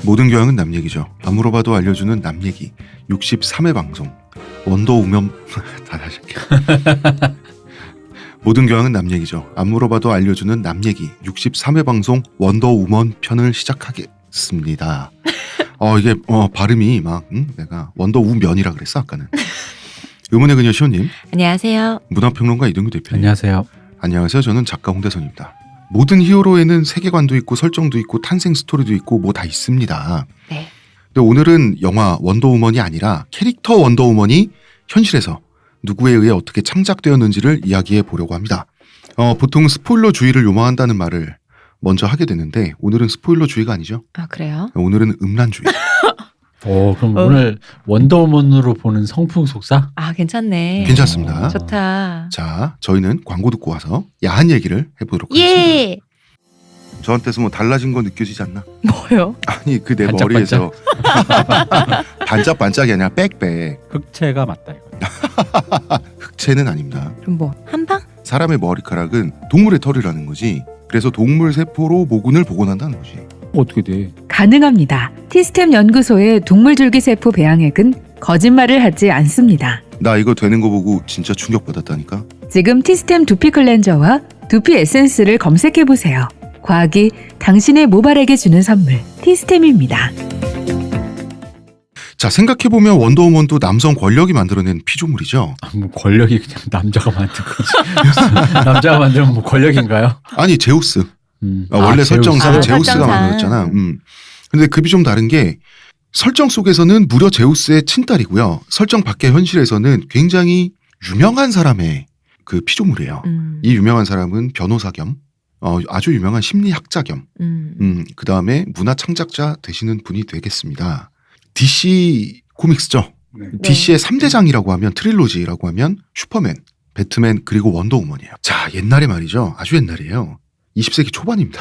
모든 교양은 남 얘기죠. 안 물어봐도 알려주는 남 얘기 63회 방송 원더우먼 다 다시 할게요. 모든 교양은 남 얘기죠. 안 물어봐도 알려주는 남 얘기 63회 방송 원더우먼 편을 시작하겠습니다. 이게 발음이 막 내가 원더우면이라 그랬어 아까는. 의문의 그녀 시호님. 안녕하세요. 문화평론가 이동규 대표님. 안녕하세요. 안녕하세요. 저는 작가 홍대선입니다. 모든 히어로에는 세계관도 있고 설정도 있고 탄생 스토리도 있고 뭐 다 있습니다. 네. 근데 오늘은 영화 원더우먼이 아니라 캐릭터 원더우먼이 현실에서 누구에 의해 어떻게 창작되었는지를 이야기해 보려고 합니다. 보통 스포일러주의를 요망한다는 말을 먼저 하게 되는데 오늘은 스포일러주의가 아니죠. 아, 그래요? 오늘은 음란주의. 그럼 오늘 원더우먼으로 보는 성풍 속사? 아, 괜찮네. 괜찮습니다. 좋다. 자, 저희는 광고 듣고 와서 야한 얘기를 해보도록 하겠습니다. 예! 저한테서 뭐 달라진 거 느껴지지 않나? 뭐요? 아니 그 내 반짝반짝? 머리에서 반짝반짝이 아니라 빽빽. 흑채가 맞다 이거. 흑채는 아닙니다. 그럼 뭐, 한방? 사람의 머리카락은 동물의 털이라는 거지. 그래서 동물 세포로 모근을 복원한다는 거지. 어떻게 돼? 가능합니다. 티스템 연구소의 동물줄기세포 배양액은 거짓말을 하지 않습니다. 나 이거 되는 거 보고 진짜 충격받았다니까. 지금 티스템 두피 클렌저와 두피 에센스를 검색해보세요. 과학이 당신의 모발에게 주는 선물, 티스템입니다. 자, 생각해보면 원더우먼도 남성 권력이 만들어낸 피조물이죠. 뭐 권력이 그냥 남자가 만든 거지. 남자가 만들면 뭐 권력인가요? 아니 제우스. 원래 제우스. 설정상 제우스가 설정상. 만들었잖아. 근데 급이 좀 다른 게 설정 속에서는 무려 제우스의 친딸이고요. 설정 밖의 현실에서는 굉장히 유명한 사람의 그 피조물이에요. 이 유명한 사람은 변호사 겸 아주 유명한 심리학자 겸 그 다음에 문화 창작자 되시는 분이 되겠습니다. DC 코믹스죠. 네. DC의 3대장이라고 하면 트릴로지라고 하면 슈퍼맨, 배트맨 그리고 원더우먼이에요. 자, 옛날에 말이죠. 아주 옛날이에요. 20세기 초반입니다.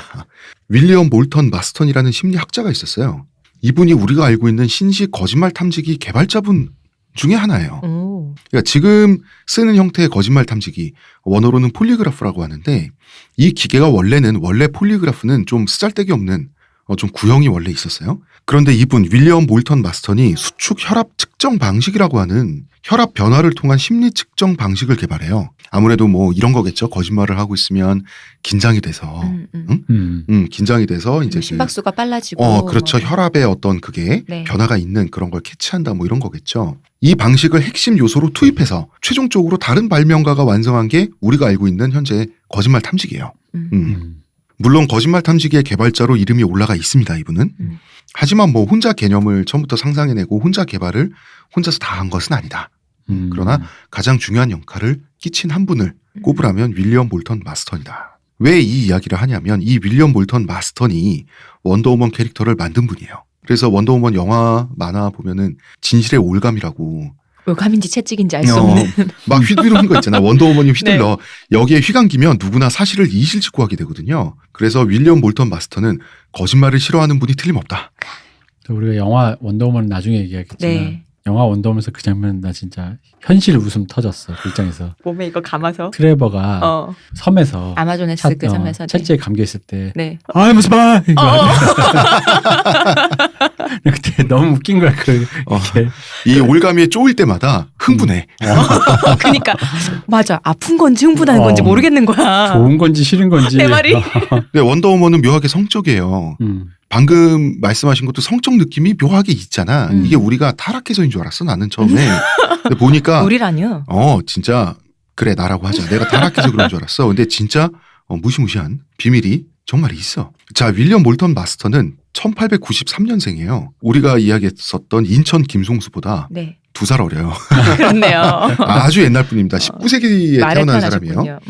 윌리엄 몰턴 마스턴이라는 심리학자가 있었어요. 이분이 우리가 알고 있는 신식 거짓말 탐지기 개발자분 중에 하나예요. 오. 그러니까 지금 쓰는 형태의 거짓말 탐지기, 원어로는 폴리그라프라고 하는데 이 기계가 원래 폴리그라프는 좀 쓰잘데기 없는 좀 구형이 원래 있었어요. 그런데 이분 윌리엄 몰턴 마스턴이 수축 혈압 측정 방식이라고 하는 혈압 변화를 통한 심리 측정 방식을 개발해요. 아무래도 뭐 이런 거겠죠. 거짓말을 하고 있으면 긴장이 돼서, 긴장이 돼서 이제 심박수가 빨라지고. 그렇죠. 혈압에 어떤 그게 네. 변화가 있는 그런 걸 캐치한다 뭐 이런 거겠죠. 이 방식을 핵심 요소로 투입해서 최종적으로 다른 발명가가 완성한 게 우리가 알고 있는 현재 거짓말 탐지기예요. 물론 거짓말 탐지기의 개발자로 이름이 올라가 있습니다. 이분은. 하지만 뭐 혼자 개념을 처음부터 상상해내고 혼자 개발을 혼자서 다 한 것은 아니다. 그러나 가장 중요한 역할을 끼친 한 분을 꼽으라면 윌리엄 몰턴 마스턴이다. 왜 이 이야기를 하냐면 이 윌리엄 몰턴 마스턴이 원더우먼 캐릭터를 만든 분이에요. 그래서 원더우먼 영화 만화 보면은 진실의 올감이라고 올감인지 채찍인지 알 수 없는. 막 휘두르는 거 있잖아. 원더우먼이 휘둘러. 여기에 휘감기면 누구나 사실을 이실직고하게 되거든요. 그래서 윌리엄 몰턴 마스턴은 거짓말을 싫어하는 분이 틀림없다. 우리가 영화 원더우먼 나중에 얘기하겠지만 네. 영화 원더우먼에서 그 장면 나 진짜 현실 웃음 터졌어. 그 입장에서. 몸에 이거 감아서. 트레버가 섬에서 아마존에서 그 섬에서. 철제에 감겨 있을 때 네. I'm spy! 그때 너무 웃긴 거야. 이게. 이 올가미에 쪼일 때마다 흥분해. 그러니까 맞아. 아픈 건지 흥분한 건지 모르겠는 거야. 좋은 건지 싫은 건지. 내 말이. 근데 원더우먼은 묘하게 성적이에요. 방금 말씀하신 것도 성적 느낌이 묘하게 있잖아. 이게 우리가 타락해서인 줄 알았어. 나는 처음에. 근데 보니까 우리라뇨? 진짜 그래 나라고 하자. 내가 타락해서 그런 줄 알았어. 근데 진짜 무시무시한 비밀이 정말 있어. 자, 윌리엄 몰턴 마스턴은 1893년생이에요. 우리가 이야기했었던 인천 김송수보다 네. 2살 어려요. 그렇네요. 아주 옛날 분입니다. 19세기에 태어난 사람이에요.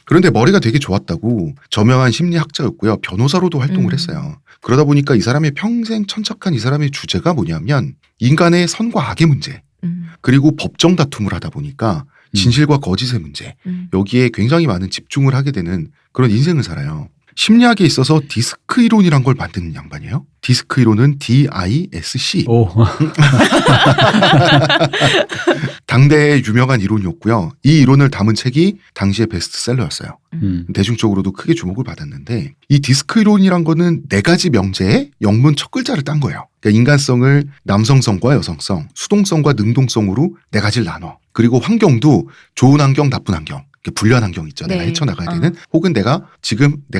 그런데 머리가 되게 좋았다고 저명한 심리학자였고요. 변호사로도 활동을 했어요. 그러다 보니까 이 사람의 평생 천착한 이 사람의 주제가 뭐냐면 인간의 선과 악의 문제 그리고 법정 다툼을 하다 보니까 진실과 거짓의 문제 여기에 굉장히 많은 집중을 하게 되는 그런 인생을 살아요. 심리학에 있어서 디스크 이론이란 걸 만드는 양반이에요. 디스크 이론은 DISC. 오. 당대의 유명한 이론이었고요. 이 이론을 담은 책이 당시의 베스트셀러였어요. 대중적으로도 크게 주목을 받았는데 이 디스크 이론이란 거는 4가지 명제의 영문 첫 글자를 딴 거예요. 그러니까 인간성을 남성성과 여성성, 수동성과 능동성으로 4가지를 나눠. 그리고 환경도 좋은 환경, 나쁜 환경. 불리한 환경 있죠. 내가 네. 헤쳐나가야 되는 혹은 내가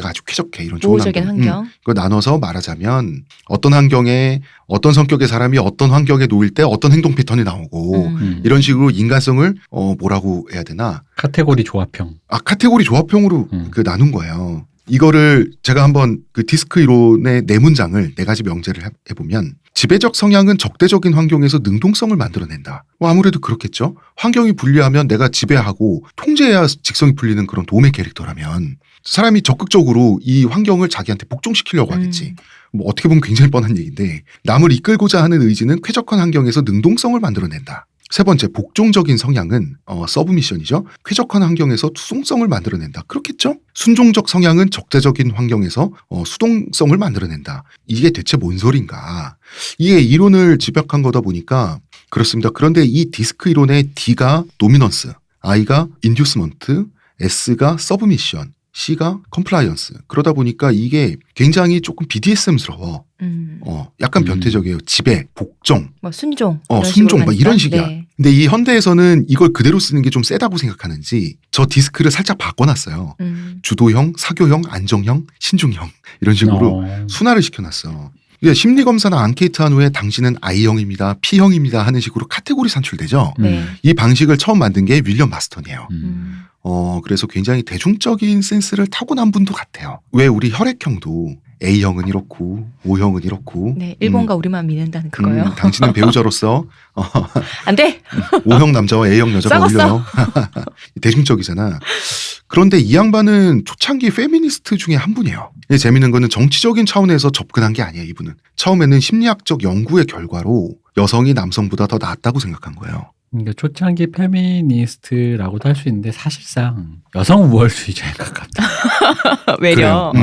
아주 쾌적해 이런 좋은 우호적인 환경. 그걸 나눠서 말하자면 어떤 환경에 어떤 성격의 사람이 어떤 환경에 놓일 때 어떤 행동 패턴이 나오고 이런 식으로 인간성을 뭐라고 해야 되나 카테고리 조합형. 카테고리 조합형으로 나눈 거예요. 이거를 제가 한번 그 디스크 이론의 4문장을 4가지 명제를 해보면 지배적 성향은 적대적인 환경에서 능동성을 만들어낸다. 아무래도 그렇겠죠. 환경이 불리하면 내가 지배하고 통제해야 직성이 풀리는 그런 도움의 캐릭터라면 사람이 적극적으로 이 환경을 자기한테 복종시키려고 하겠지. 뭐 어떻게 보면 굉장히 뻔한 얘기인데 남을 이끌고자 하는 의지는 쾌적한 환경에서 능동성을 만들어낸다. 3번째, 복종적인 성향은 서브미션이죠. 쾌적한 환경에서 수동성을 만들어낸다. 그렇겠죠? 순종적 성향은 적대적인 환경에서 수동성을 만들어낸다. 이게 대체 뭔 소린가? 이게 이론을 집약한 거다 보니까 그렇습니다. 그런데 이 디스크 이론의 D가 도미넌스, I가 인듀스먼트, S가 서브미션, C가 컴플라이언스. 그러다 보니까 이게 굉장히 조금 BDSM스러워. 약간 변태적이에요. 지배, 복종, 뭐 순종, 순종, 막 이런 식이야. 네. 근데 이 현대에서는 이걸 그대로 쓰는 게 좀 세다고 생각하는지 저 디스크를 살짝 바꿔놨어요. 주도형, 사교형, 안정형, 신중형 이런 식으로 순화를 시켜놨어. 그러니까 심리검사나 앙케이트 한 후에 당신은 I형입니다, P형입니다 하는 식으로 카테고리 산출되죠. 네. 이 방식을 처음 만든 게 윌리엄 마스턴이에요. 그래서 굉장히 대중적인 센스를 타고난 분도 같아요. 왜 우리 혈액형도 A형은 이렇고 O형은 이렇고. 네, 일본과 우리만 믿는다는 그거요. 당신은 배우자로서 안 돼. O형 남자와 A형 여자가 어울려요. 대중적이잖아. 그런데 이 양반은 초창기 페미니스트 중에 한 분이에요. 재밌는 거는 정치적인 차원에서 접근한 게 아니에요. 이분은 처음에는 심리학적 연구의 결과로 여성이 남성보다 더 낫다고 생각한 거예요. 그러니까 초창기 페미니스트라고도 할 수 있는데 사실상 여성 우월주의자에 가깝다. 외려.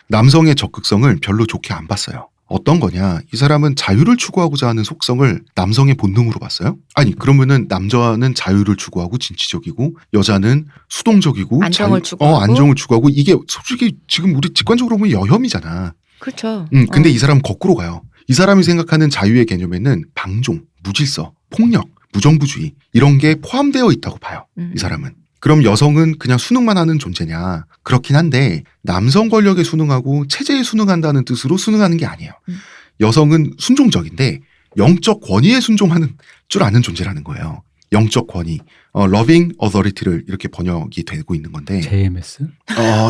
남성의 적극성을 별로 좋게 안 봤어요. 어떤 거냐? 이 사람은 자유를 추구하고자 하는 속성을 남성의 본능으로 봤어요? 아니 그러면은 남자는 자유를 추구하고 진취적이고 여자는 수동적이고 안정을 추구하고 안정을 추구하고 이게 솔직히 지금 우리 직관적으로 보면 여혐이잖아. 그렇죠. 근데 이 사람은 거꾸로 가요. 이 사람이 생각하는 자유의 개념에는 방종, 무질서, 폭력, 무정부주의 이런 게 포함되어 있다고 봐요. 이 사람은. 그럼 여성은 그냥 순응만 하는 존재냐? 그렇긴 한데 남성 권력에 순응하고 체제에 순응한다는 뜻으로 순응하는 게 아니에요. 여성은 순종적인데 영적 권위에 순종하는 줄 아는 존재라는 거예요. 영적 권위, loving authority를 이렇게 번역이 되고 있는 건데 JMS?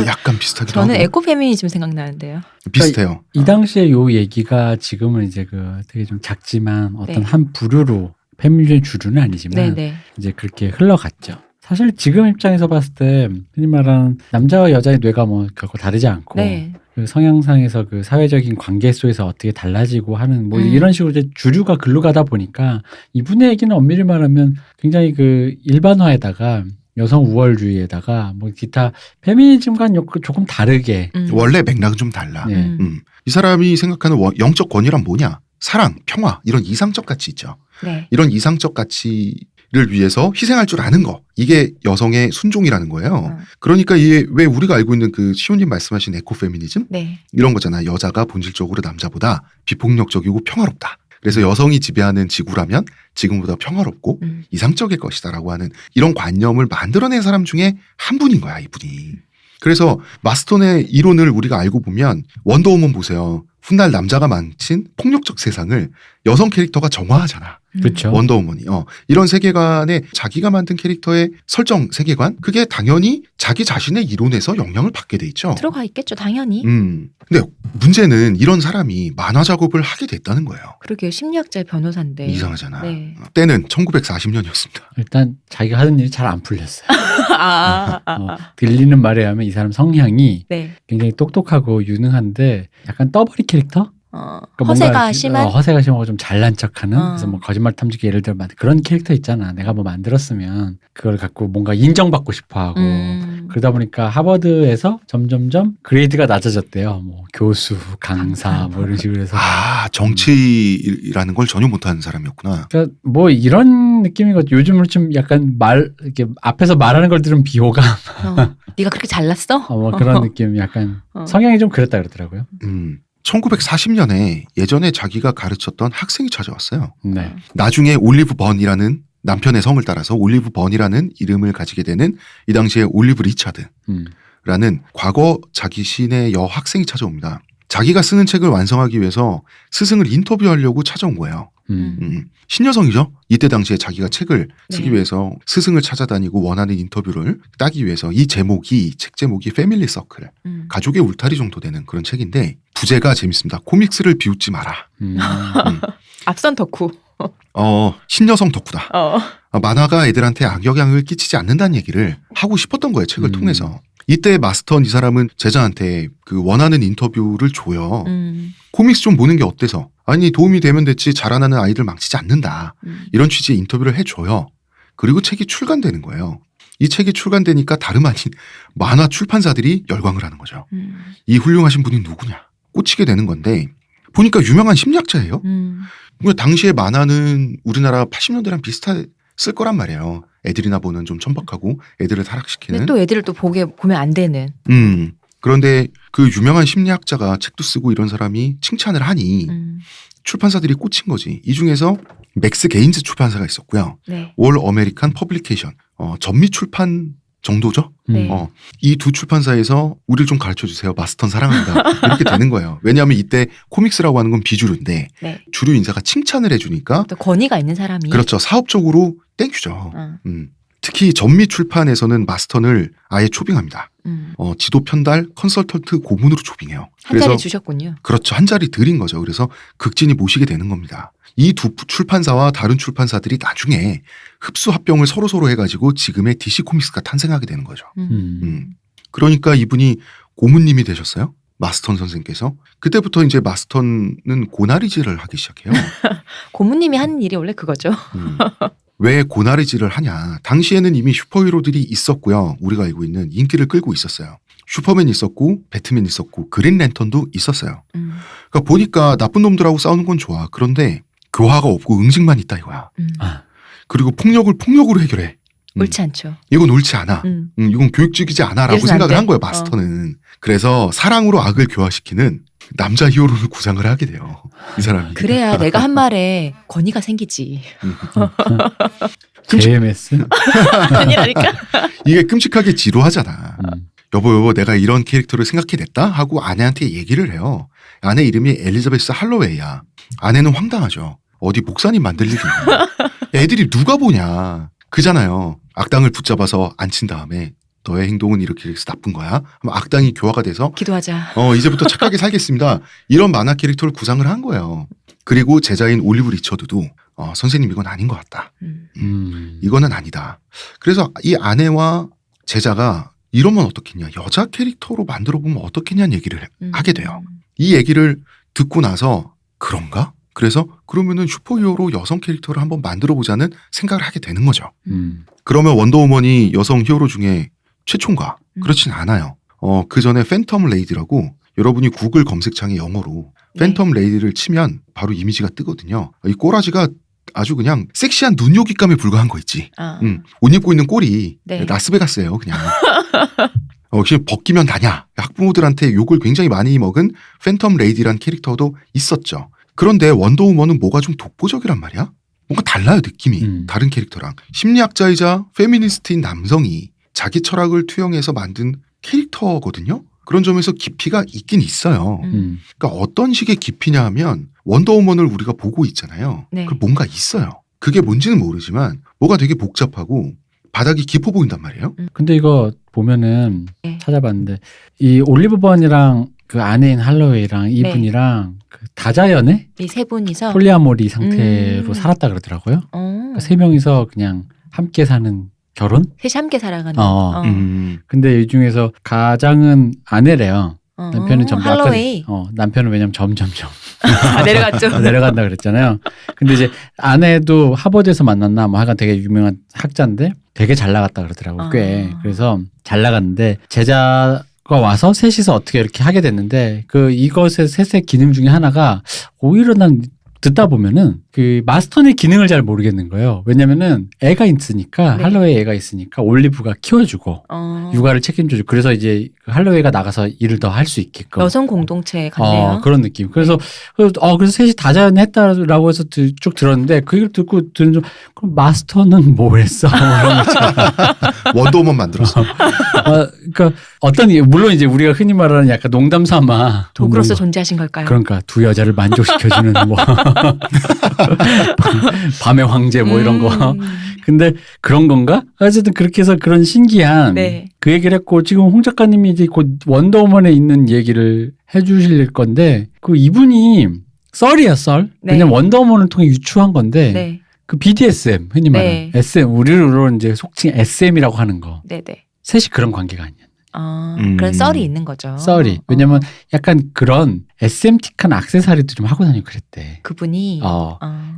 약간 비슷하기도 저는 하고 에코페미니즘 생각나는데요. 비슷해요. 이 당시에 요 얘기가 지금은 이제 그 되게 좀 작지만 어떤 네. 한 부류로 페미니즘 주류는 아니지만 네네. 이제 그렇게 흘러갔죠. 사실 지금 입장에서 봤을 때 흔히 말하는 남자와 여자의 뇌가 뭐 결코 다르지 않고 네. 그 성향상에서 그 사회적인 관계 속에서 어떻게 달라지고 하는 뭐 이런 식으로 이제 주류가 글로 가다 보니까 이분의 얘기는 엄밀히 말하면 굉장히 그 일반화에다가 여성 우월주의에다가 뭐 기타 페미니즘과는 조금 다르게 원래 맥락은 좀 달라. 네. 이 사람이 생각하는 영적 권위란 뭐냐? 사랑, 평화 이런 이상적 가치 있죠. 네. 이런 이상적 가치를 위해서 희생할 줄 아는 거. 이게 여성의 순종이라는 거예요. 그러니까 이게 왜 우리가 알고 있는 그 시호님 말씀하신 에코페미니즘? 네. 이런 거잖아. 여자가 본질적으로 남자보다 비폭력적이고 평화롭다. 그래서 여성이 지배하는 지구라면 지금보다 평화롭고 이상적일 것이다라고 하는 이런 관념을 만들어낸 사람 중에 한 분인 거야, 이분이. 그래서 마스톤의 이론을 우리가 알고 보면 원더우먼 보세요. 훗날 남자가 망친 폭력적 세상을 여성 캐릭터가 정화하잖아. 그렇죠. 원더우먼이. 이런 세계관에 자기가 만든 캐릭터의 설정 세계관 그게 당연히 자기 자신의 이론에서 영향을 받게 돼 있죠. 들어가 있겠죠, 당연히. 근데 문제는 이런 사람이 만화 작업을 하게 됐다는 거예요. 그러게요, 심리학자의 변호사인데. 이상하잖아. 네. 때는 1940년이었습니다. 일단 자기가 하는 일이 잘 안 풀렸어요. 아. 들리는 말에 하면 이 사람 성향이 네. 굉장히 똑똑하고 유능한데 약간 떠버리 캐릭터? 그러니까 허세가 뭔가 심한. 허세가 심하고 좀 잘난 척하는 어. 그래서 뭐 거짓말 탐지기 예를 들어 그런 캐릭터 있잖아. 내가 뭐 만들었으면 그걸 갖고 뭔가 인정받고 싶어하고 그러다 보니까 하버드에서 점점점 그레이드가 낮아졌대요. 뭐 교수, 강사 뭐 이런 식으로 해서. 정치라는 걸 전혀 못하는 사람이었구나. 그러니까 뭐 이런 느낌인 것 같아요. 요즘은 좀 약간 이렇게 앞에서 말하는 걸 들으면 비호감. 네가 그렇게 잘났어? 뭐 그런 느낌 약간 어. 성향이 좀 그랬다 그러더라고요. 1940년에 예전에 자기가 가르쳤던 학생이 찾아왔어요. 네. 나중에 올리브 번이라는 남편의 성을 따라서 올리브 번이라는 이름을 가지게 되는 이 당시에 올리브 리차드라는 과거 자기 시인의 여학생이 찾아옵니다. 자기가 쓰는 책을 완성하기 위해서 스승을 인터뷰하려고 찾아온 거예요. 신여성이죠. 이때 당시에 자기가 책을 쓰기 네. 위해서 스승을 찾아다니고 원하는 인터뷰를 따기 위해서 이 제목이 책 제목이 패밀리 서클 가족의 울타리 정도 되는 그런 책인데 부제가 재밌습니다. 코믹스를 비웃지 마라. 앞선 덕후. 신여성 덕후다. 만화가 애들한테 악영향을 끼치지 않는다는 얘기를 하고 싶었던 거예요. 책을 통해서. 이때 마스턴 이 사람은 제자한테 그 원하는 인터뷰를 줘요. 코믹스 좀 보는 게 어때서? 아니 도움이 되면 됐지 자라나는 아이들 망치지 않는다. 이런 취지의 인터뷰를 해줘요. 그리고 책이 출간되는 거예요. 이 책이 출간되니까 다름 아닌 만화 출판사들이 열광을 하는 거죠. 이 훌륭하신 분이 누구냐? 꽂히게 되는 건데 보니까 유명한 심리학자예요. 당시에 만화는 우리나라 80년대랑 비슷했을 거란 말이에요. 애들이나 보는 좀 천박하고 애들을 타락시키는. 근데 또 애들을 또 보면 안 되는. 그런데 그 유명한 심리학자가 책도 쓰고 이런 사람이 칭찬을 하니 출판사들이 꽂힌 거지. 이 중에서 맥스 게인즈 출판사가 있었고요. 네. 올 어메리칸 퍼블리케이션 전미 출판 정도죠. 네. 이 두 출판사에서 우리를 좀 가르쳐 주세요. 마스턴 사랑한다. 이렇게 되는 거예요. 왜냐하면 이때 코믹스라고 하는 건 비주류인데 네. 주류 인사가 칭찬을 해주니까 또 권위가 있는 사람이. 그렇죠. 사업적으로 땡큐죠. 특히 전미 출판에서는 마스턴을 아예 초빙합니다. 지도 편달 컨설턴트 고문으로 초빙해요. 한 자리 주셨군요. 그렇죠. 한 자리 드린 거죠. 그래서 극진히 모시게 되는 겁니다. 이 두 출판사와 다른 출판사들이 나중에 흡수 합병을 서로 해가지고 지금의 DC 코믹스가 탄생하게 되는 거죠. 그러니까 이분이 고문님이 되셨어요. 마스턴 선생께서. 그때부터 이제 마스턴은 고나리질을 하기 시작해요. 고모님이 하는 일이 원래 그거죠. 왜 고나리질을 하냐. 당시에는 이미 슈퍼히로들이 있었고요. 우리가 알고 있는 인기를 끌고 있었어요. 슈퍼맨 있었고 배트맨 있었고 그린 랜턴도 있었어요. 그러니까 보니까 나쁜 놈들하고 싸우는 건 좋아. 그런데 교화가 없고 응징만 있다 이거야. 그리고 폭력을 폭력으로 해결해. 옳지 않죠. 이건 옳지 않아. 이건 교육적이지 않아라고 이래서는 생각을 안 한 돼. 거예요. 마스터는. 그래서 사랑으로 악을 교화시키는 남자 히어로를 구상을 하게 돼요. 이 사람이. 그래야 내가 한 말에 권위가 생기지. JMS? 아니라니까. 이게 끔찍하게 지루하잖아. 여보 내가 이런 캐릭터를 생각해냈다 하고 아내한테 얘기를 해요. 아내 이름이 엘리자베스 할로웨이야. 아내는 황당하죠. 어디 목사님 만들 일이 있나. 애들이 누가 보냐. 그잖아요. 악당을 붙잡아서 앉힌 다음에 너의 행동은 이렇게 해서 나쁜 거야. 그럼 악당이 교화가 돼서 기도하자. 이제부터 착하게 살겠습니다. 이런 만화 캐릭터를 구상을 한 거예요. 그리고 제자인 올리브 리처드도 선생님 이건 아닌 것 같다. 이거는 아니다. 그래서 이 아내와 제자가 이러면 어떻겠냐. 여자 캐릭터로 만들어보면 어떻겠냐는 얘기를 하게 돼요. 이 얘기를 듣고 나서 그런가? 그래서 그러면은 슈퍼히어로 여성 캐릭터를 한번 만들어보자는 생각을 하게 되는 거죠. 그러면 원더우먼이 여성 히어로 중에 최초인가? 그렇진 않아요. 그 전에 팬텀 레이디라고 여러분이 구글 검색창에 영어로 팬텀 레이디를 치면 바로 이미지가 뜨거든요. 이 꼬라지가 아주 그냥 섹시한 눈요깃감에 불과한 거 있지. 옷 입고 있는 꼴이 네. 라스베가스예요, 그냥. 그냥 벗기면 다냐. 학부모들한테 욕을 굉장히 많이 먹은 팬텀 레이디란 캐릭터도 있었죠. 그런데 원더우먼은 뭐가 좀 독보적이란 말이야? 뭔가 달라요, 느낌이. 다른 캐릭터랑. 심리학자이자 페미니스트인 남성이 자기 철학을 투영해서 만든 캐릭터거든요. 그런 점에서 깊이가 있긴 있어요. 그러니까 어떤 식의 깊이냐 하면 원더우먼을 우리가 보고 있잖아요. 네. 그 뭔가 있어요. 그게 뭔지는 모르지만 뭐가 되게 복잡하고 바닥이 깊어 보인단 말이에요. 근데 이거 보면은 네. 찾아봤는데 이 올리브번이랑 그 아내인 할로웨이랑 이분이랑 그 다자연애 이 세 분이서 폴리아모리 상태로 살았다 그러더라고요. 그러니까 세 명이서 그냥 함께 사는 결혼? 셋이 함께 살아가는. 근데 이 중에서 가장은 아내래요. 남편은 점점 할로웨이. 남편은 왜냐면 점점점 내려갔죠. 내려간다 그랬잖아요. 근데 이제 아내도 하버드에서 만났나 뭐 하여간 되게 유명한 학자인데 되게 잘 나갔다 그러더라고요. 꽤. 그래서 잘 나갔는데 제자가 와서 셋이서 어떻게 이렇게 하게 됐는데 이것의 셋의 기능 중에 하나가 오히려 난 듣다 보면은 그 마스터의 기능을 잘 모르겠는 거예요. 왜냐면은 애가 있으니까 네. 할로웨이 애가 있으니까 올리브가 키워주고 육아를 책임져주고 그래서 이제 할로웨이가 나가서 일을 더 할 수 있게끔 여성 공동체 같네요. 그런 느낌. 그래서 셋이 다자연했다라고 해서 쭉 들었는데 그 얘기를 듣고 들은 좀 그럼 마스터는 뭘 했어? 원더우먼 만들었어. 그러니까 물론 이제 우리가 흔히 말하는 약간 농담 삼아 도구로서 존재하신 걸까요? 그러니까 두 여자를 만족시켜주는 뭐 밤의 황제 뭐 이런 거. 근데 그런 건가? 어쨌든 그렇게 해서 그런 신기한 네. 그 얘기를 했고 지금 홍 작가님이 이제 곧 원더우먼에 있는 얘기를 해주실 건데 이분이 썰이야 썰. 네. 왜냐면 원더우먼을 통해 유추한 건데 네. 그 BDSM 흔히 말하는 네. SM 우리로 이제 속칭 SM이라고 하는 거. 네네. 셋이 그런 관계가 아니야. 그런 썰이 있는 거죠. 썰이. 왜냐면 약간 그런 SM틱한 액세서리도 좀 하고 다니고 그랬대. 그분이.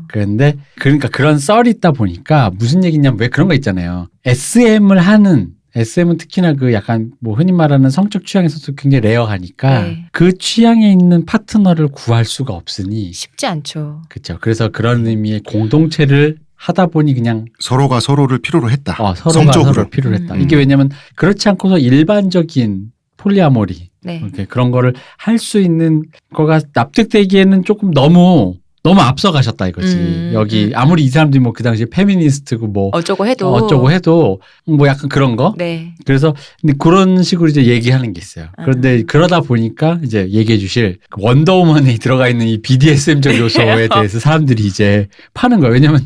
그런데 그러니까 그런 썰이 있다 보니까 무슨 얘기냐면 왜 그런 거 있잖아요. SM은 특히나 그 약간 뭐 흔히 말하는 성적 취향에서도 굉장히 레어하니까 네. 그 취향에 있는 파트너를 구할 수가 없으니 쉽지 않죠. 그렇죠. 그래서 그런 의미의 공동체를 하다 보니 그냥 서로가 서로를 필요로 했다. 서로가 성적으로. 서로를 필요로 했다. 이게 왜냐면 그렇지 않고서 일반적인 폴리아모리 네. 이렇게 그런 거를 할 수 있는 거가 납득되기에는 조금 너무 앞서가셨다 이거지. 여기 아무리 이 사람들이 뭐 그 당시에 페미니스트고 뭐 어쩌고 해도 뭐 약간 그런 거. 네. 그래서 근데 그런 식으로 이제 얘기하는 게 있어요. 그런데 그러다 보니까 이제 얘기해 주실 그 원더우먼에 들어가 있는 이 BDSM적 요소에 대해서 사람들이 이제 파는 거예요. 왜냐면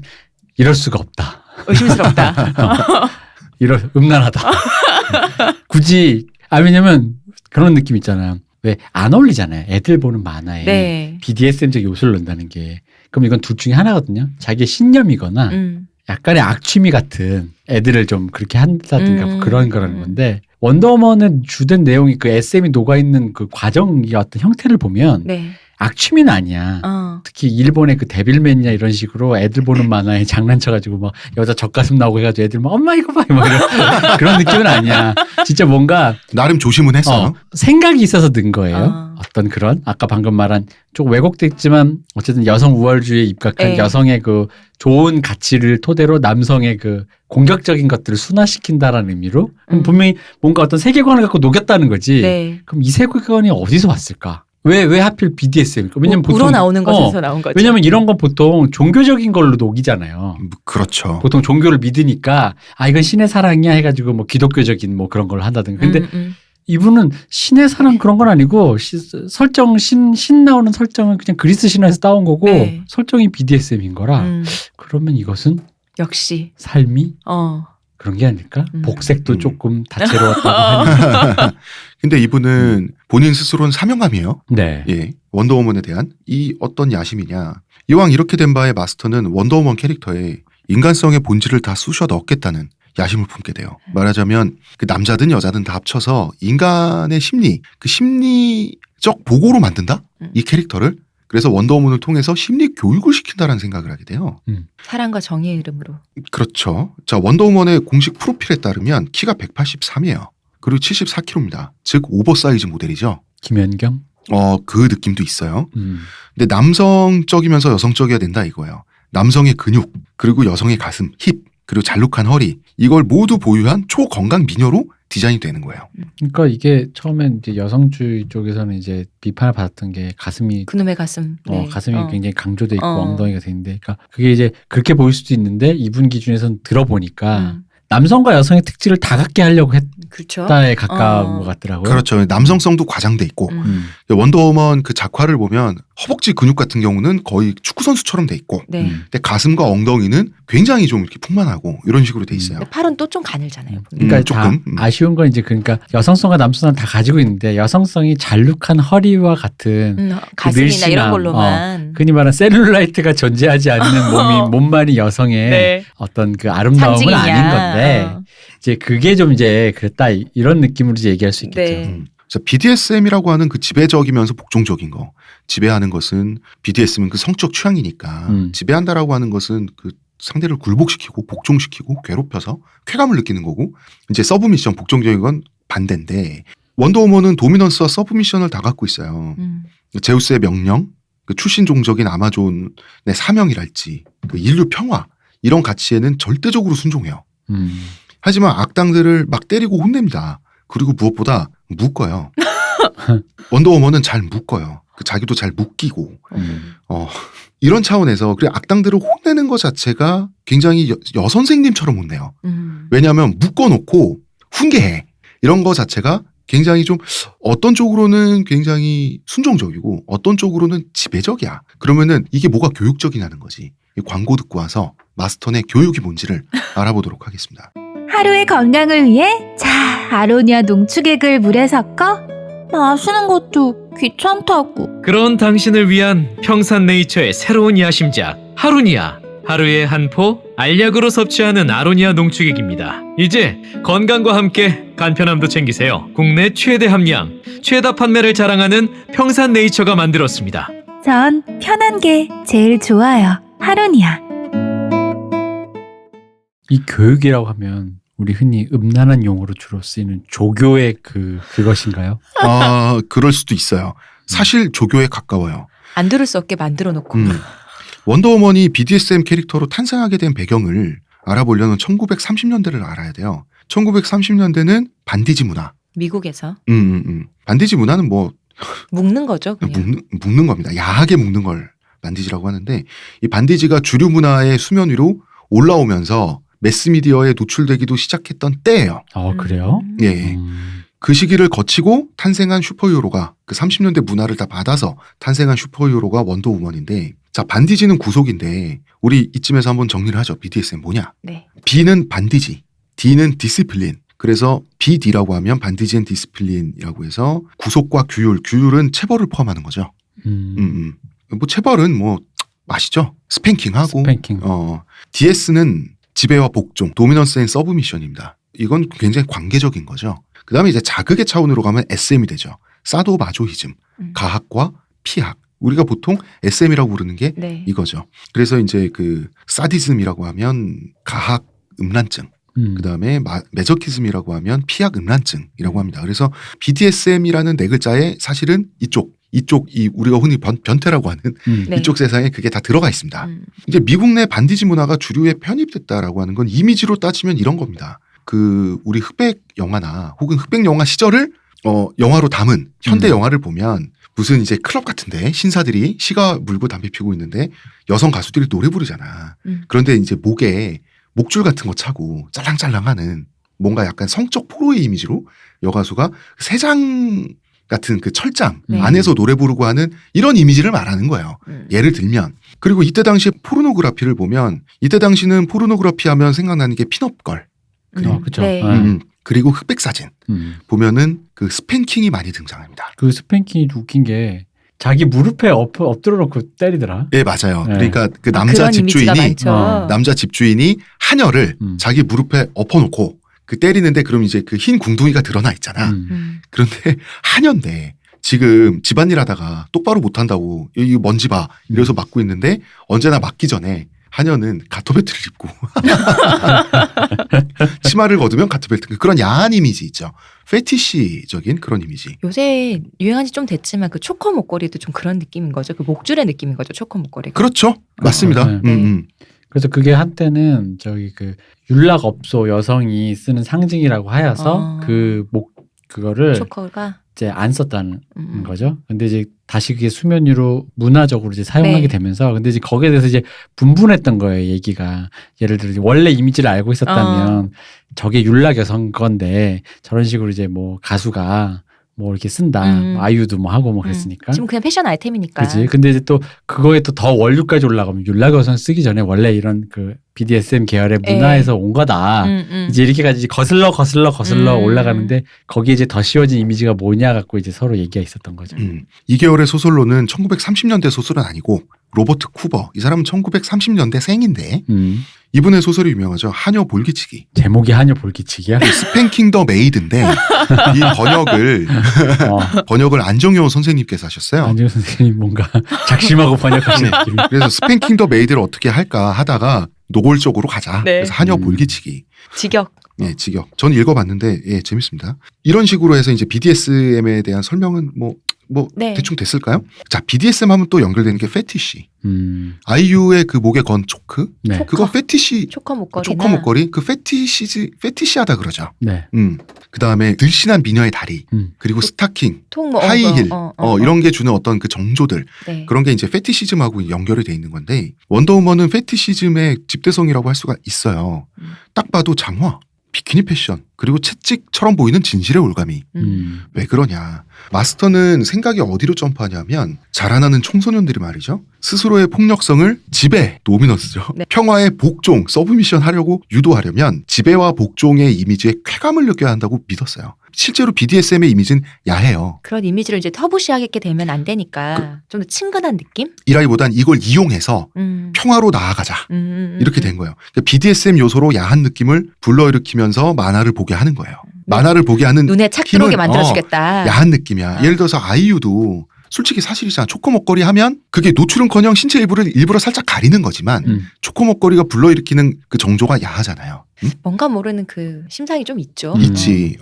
이럴 수가 없다. 의심스럽다. 음란하다. 굳이 왜냐면 그런 느낌 있잖아. 왜 안 어울리잖아요. 애들 보는 만화에 네. BDSM적 요소를 넣는다는 게. 그럼 이건 둘 중에 하나거든요. 자기의 신념이거나 약간의 악취미 같은 애들을 좀 그렇게 한다든가 뭐 그런 거라는 건데 원더우먼의 주된 내용이 그 SM이 녹아있는 그 과정의 어떤 형태를 보면 네. 악취미는 아니야. 특히 일본의 그 데빌맨이나 이런 식으로 애들 보는 만화에 장난쳐가지고 막 여자 젖가슴 나오고 해가지고 애들 막 엄마 이거 봐 뭐 이런 그런 느낌은 아니야. 진짜 뭔가 나름 조심은 했어요. 생각이 있어서 는 거예요. 어떤 그런 아까 방금 말한 조금 왜곡됐지만 어쨌든 여성 우월주의에 입각한 네. 여성의 그 좋은 가치를 토대로 남성의 그 공격적인 것들을 순화시킨다라는 의미로 그럼 분명히 뭔가 어떤 세계관을 갖고 녹였다는 거지. 네. 그럼 이 세계관이 어디서 왔을까? 왜 하필 BDSM일까? 왜냐면 보통 우러나오는 것에서 나온 거죠. 왜냐면 이런 건 보통 종교적인 걸로 녹이잖아요. 그렇죠. 보통 종교를 믿으니까 이건 신의 사랑이야 해가지고 뭐 기독교적인 뭐 그런 걸 한다든가. 근데 이분은 신의 사랑 그런 건 아니고 설정 신 나오는 설정은 그냥 그리스 신화에서 따온 거고 네. 설정이 BDSM인 거라 그러면 이것은 역시 삶이 그런 게 아닐까? 복색도 조금 다채로웠다고 하니. 근데 이분은 본인 스스로는 사명감이에요. 네. 예. 원더우먼에 대한 이 어떤 야심이냐. 이왕 이렇게 된 바에 마스터는 원더우먼 캐릭터에 인간성의 본질을 다 쑤셔 넣겠다는 야심을 품게 돼요. 말하자면 그 남자든 여자든 다 합쳐서 인간의 심리, 그 심리적 보고로 만든다? 이 캐릭터를. 그래서 원더우먼을 통해서 심리 교육을 시킨다라는 생각을 하게 돼요. 사랑과 정의의 이름으로. 그렇죠. 자, 원더우먼의 공식 프로필에 따르면 키가 183이에요. 그리고 74kg입니다. 즉 오버사이즈 모델이죠. 김연경? 그 느낌도 있어요. 근데 남성적이면서 여성적이어야 된다 이거예요. 남성의 근육, 그리고 여성의 가슴, 힙, 그리고 잘록한 허리, 이걸 모두 보유한 초건강 미녀로 디자인이 되는 거예요. 그러니까 이게 처음엔 이제 여성주의 쪽에서는 이제 비판을 받았던 게 가슴이 그놈의 가슴. 네. 가슴이 굉장히 강조돼 있고 엉덩이가 돼 있는데, 그러니까 그게 이제 그렇게 보일 수도 있는데 이분 기준에서는 들어보니까 남성과 여성의 특질을 다 갖게 하려고 그렇죠. 했다에 가까운 것 같더라고요. 그렇죠. 남성성도 과장돼 있고 원더우먼 그 작화를 보면 허벅지 근육 같은 경우는 거의 축구 선수처럼 돼 있고, 네. 근데 가슴과 엉덩이는 굉장히 좀 이렇게 풍만하고 이런 식으로 돼 있어요. 근데 팔은 또 좀 가늘잖아요. 그러니까 조금. 아쉬운 건 이제 그러니까 여성성과 남성성을 다 가지고 있는데 여성성이 잘룩한 허리와 같은 가슴이나 늘씬함, 이런 걸로만. 흔히 말하는 셀룰라이트가 존재하지 않는 몸만이 여성의 네. 어떤 그 아름다움은 상징이냐. 아닌 건데 이제 그게 좀 이제 그랬다 이런 느낌으로 이제 얘기할 수 있겠죠. 네. BDSM이라고 하는 그 지배적이면서 복종적인 거. 지배하는 것은 BDSM은 그 성적 취향이니까 지배한다라고 하는 것은 그 상대를 굴복시키고 복종시키고 괴롭혀서 쾌감을 느끼는 거고 이제 서브미션 복종적인 건 반대인데 원더우먼은 도미넌스와 서브미션을 다 갖고 있어요. 제우스의 명령, 그 출신 종적인 아마존의 사명이랄지 그 인류 평화 이런 가치에는 절대적으로 순종해요. 하지만 악당들을 막 때리고 혼냅니다. 그리고 무엇보다 묶어요. 원더우먼은 잘 묶어요. 자기도 잘 묶이고 이런 차원에서 그래 악당들을 혼내는 것 자체가 굉장히 여선생님처럼 혼내요. 왜냐하면 묶어놓고 훈계해 이런 거 자체가 굉장히 좀 어떤 쪽으로는 굉장히 순종적이고 어떤 쪽으로는 지배적이야. 그러면은 이게 뭐가 교육적이냐는 거지. 이 광고 듣고 와서 마스턴의 교육이 뭔지를 알아보도록 하겠습니다. 하루의 건강을 위해 자 아로니아 농축액을 물에 섞어 마시는 것도 귀찮다고. 그런 당신을 위한 평산네이처의 새로운 야심작 하루니아. 하루에 한 포 알약으로 섭취하는 아로니아 농축액입니다. 이제 건강과 함께 간편함도 챙기세요. 국내 최대 함량, 최다 판매를 자랑하는 평산네이처가 만들었습니다. 전 편한 게 제일 좋아요. 하루니아. 이 교육이라고 하면 우리 흔히 음란한 용어로 주로 쓰이는 조교의 그것인가요? 아, 그럴 수도 있어요. 사실 조교에 가까워요. 안 들을 수 없게 만들어 놓고. 원더우먼이 BDSM 캐릭터로 탄생하게 된 배경을 알아보려면 1930년대를 알아야 돼요. 1930년대는 반디지 문화. 미국에서 반디지 문화는 뭐 묶는 거죠. 그냥. 묶는 겁니다. 야하게 묶는 걸 반디지라고 하는데 이 반디지가 주류 문화의 수면 위로 올라오면서 매스미디어에 노출되기도 시작했던 때예요. 그래요? 예. 그 시기를 거치고 탄생한 슈퍼히어로가 그 30년대 문화를 다 받아서 탄생한 슈퍼히어로가 원더우먼인데 자 반디지는 구속인데 우리 이쯤에서 한번 정리를 하죠. BDSM 뭐냐? 네. B는 반디지, D는 디시플린. 그래서 BD라고 하면 반디지 앤 디시플린이라고 해서 구속과 규율은 체벌을 포함하는 거죠. 뭐 체벌은 뭐 아시죠? 스팽킹하고. 스팽킹. DS는 지배와 복종, 도미넌스 앤 서브미션입니다. 이건 굉장히 관계적인 거죠. 그 다음에 이제 자극의 차원으로 가면 SM이 되죠. 사도마조히즘, 가학과 피학. 우리가 보통 SM이라고 부르는 게 네. 이거죠. 그래서 이제 그 사디즘이라고 하면 가학 음란증, 그 다음에 메저키즘이라고 하면 피학 음란증이라고 합니다. 그래서 BDSM이라는 네 글자에 사실은 이쪽 이 우리가 흔히 변태라고 하는 네. 이쪽 세상에 그게 다 들어가 있습니다. 이제 미국 내 반디지 문화가 주류에 편입됐다라고 하는 건 이미지로 따지면 이런 겁니다. 그 우리 흑백 영화나 혹은 흑백 영화 시절을 영화로 담은 현대 영화를 보면 무슨 이제 클럽 같은데 신사들이 시가 물고 담배 피우고 있는데 여성 가수들이 노래 부르잖아. 그런데 이제 목에 목줄 같은 거 차고 짤랑짤랑하는 뭔가 약간 성적 포로의 이미지로 여가수가 세장 같은 그 철장 네. 안에서 노래 부르고 하는 이런 이미지를 말하는 거예요. 예를 들면 그리고 이때 당시에 포르노그라피를 보면 이때 당시는 포르노그라피 하면 생각나는 게 핀업걸 그렇죠. 네. 그리고 흑백 사진 보면은 그 스팽킹이 많이 등장합니다. 그 스팽킹이 웃긴 게 자기 무릎에 엎드려 놓고 때리더라. 네 맞아요. 네. 그러니까 그 남자 그런 이미지가 집주인이 많죠. 남자 집주인이 하녀를 자기 무릎에 엎어놓고 그 때리는데 그럼 이제 그 흰 궁둥이가 드러나 있잖아. 그런데 하녀인데 지금 집안일 하다가 똑바로 못한다고 이 먼지 봐 이래서 맞고 있는데 언제나 맞기 전에 하녀는 가토벨트를 입고 치마를 걷으면 가토벨트 그런 야한 이미지 있죠. 페티시적인 그런 이미지. 요새 유행한 지 좀 됐지만 그 초커 목걸이도 좀 그런 느낌인 거죠. 그 목줄의 느낌인 거죠. 초커 목걸이가. 그렇죠. 맞습니다. 네. 그래서 그게 한때는 저기 그 율락업소 여성이 쓰는 상징이라고 하여서 그거를 초커가 이제 안 썼다는 거죠. 근데 이제 다시 그게 수면 위로 문화적으로 이제 사용하게 네. 되면서 근데 이제 거기에 대해서 이제 분분했던 거예요, 얘기가. 예를 들어 원래 이미지를 알고 있었다면 저게 율락 여성 건데 저런 식으로 이제 뭐 가수가 뭐 이렇게 쓴다. 아이유도 뭐 하고 뭐 그랬으니까. 지금 그냥 패션 아이템이니까. 그지. 근데 이제 또 그거에 또 더 원류까지 올라가면 율락 여성 쓰기 전에 원래 이런 그 BDSM 계열의 문화에서 온 거다. 이제 이렇게까지 이제 거슬러 올라가는데 거기에 이제 더 씌워진 이미지가 뭐냐 갖고 이제 서로 얘기가 있었던 거죠. 이 계열의 소설로는 1930년대 소설은 아니고 로버트 쿠버. 이 사람은 1930년대 생인데 이분의 소설이 유명하죠. 하녀 볼기치기. 제목이 하녀 볼기치기야? 스팽킹 더 메이드인데 이 번역을 안정효 선생님께서 하셨어요. 안정 선생님 뭔가 작심하고 번역하신 느낌. 그래서 스팽킹 더 메이드를 어떻게 할까 하다가 노골적으로 가자. 네. 그래서 하녀 볼기치기. 직역. 예, 직역. 저는 읽어봤는데 예, 재밌습니다. 이런 식으로 해서 이제 BDSM에 대한 설명은 네. 대충 됐을까요? 자, BDSM 하면 또 연결되는 게 페티시. 아이유의 그 목에 건 초크. 네. 그거 페티시. 초커 목걸이나. 초커 목걸이. 그 페티시하다 그러죠. 네. 그 다음에 늘씬한 미녀의 다리. 그리고 스타킹, 하이힐. 이런 게 주는 어떤 그 정조들. 네. 그런 게 이제 페티시즘하고 연결이 돼 있는 건데 원더우먼은 페티시즘의 집대성이라고 할 수가 있어요. 딱 봐도 장화, 비키니 패션, 그리고 채찍처럼 보이는 진실의 올가미. 왜 그러냐. 마스터는 생각이 어디로 점프하냐면 자라나는 청소년들이 말이죠. 스스로의 폭력성을 지배, 노미너스죠. 네. 평화의 복종, 서브미션 하려고 유도하려면 지배와 복종의 이미지에 쾌감을 느껴야 한다고 믿었어요. 실제로 BDSM의 이미지는 야해요. 그런 이미지를 이제 터부시하게 되면 안 되니까 좀 더 친근한 느낌? 이라기보단 이걸 이용해서 평화로 나아가자. 이렇게 된 거예요. 그러니까 BDSM 요소로 야한 느낌을 불러일으키면서 만화를 보게 하는 거예요. 만화를 보게 하는 눈에 착 들어오게 힘은, 만들어주겠다. 야한 느낌이야. 예를 들어서 아이유도 솔직히 사실이잖아. 초코 목걸이 하면 그게 노출은커녕 신체 일부를 일부러 살짝 가리는 거지만 초코 목걸이가 불러일으키는 그 정조가 야하잖아요. 뭔가 모르는 그 심상이 좀 있죠. 있지.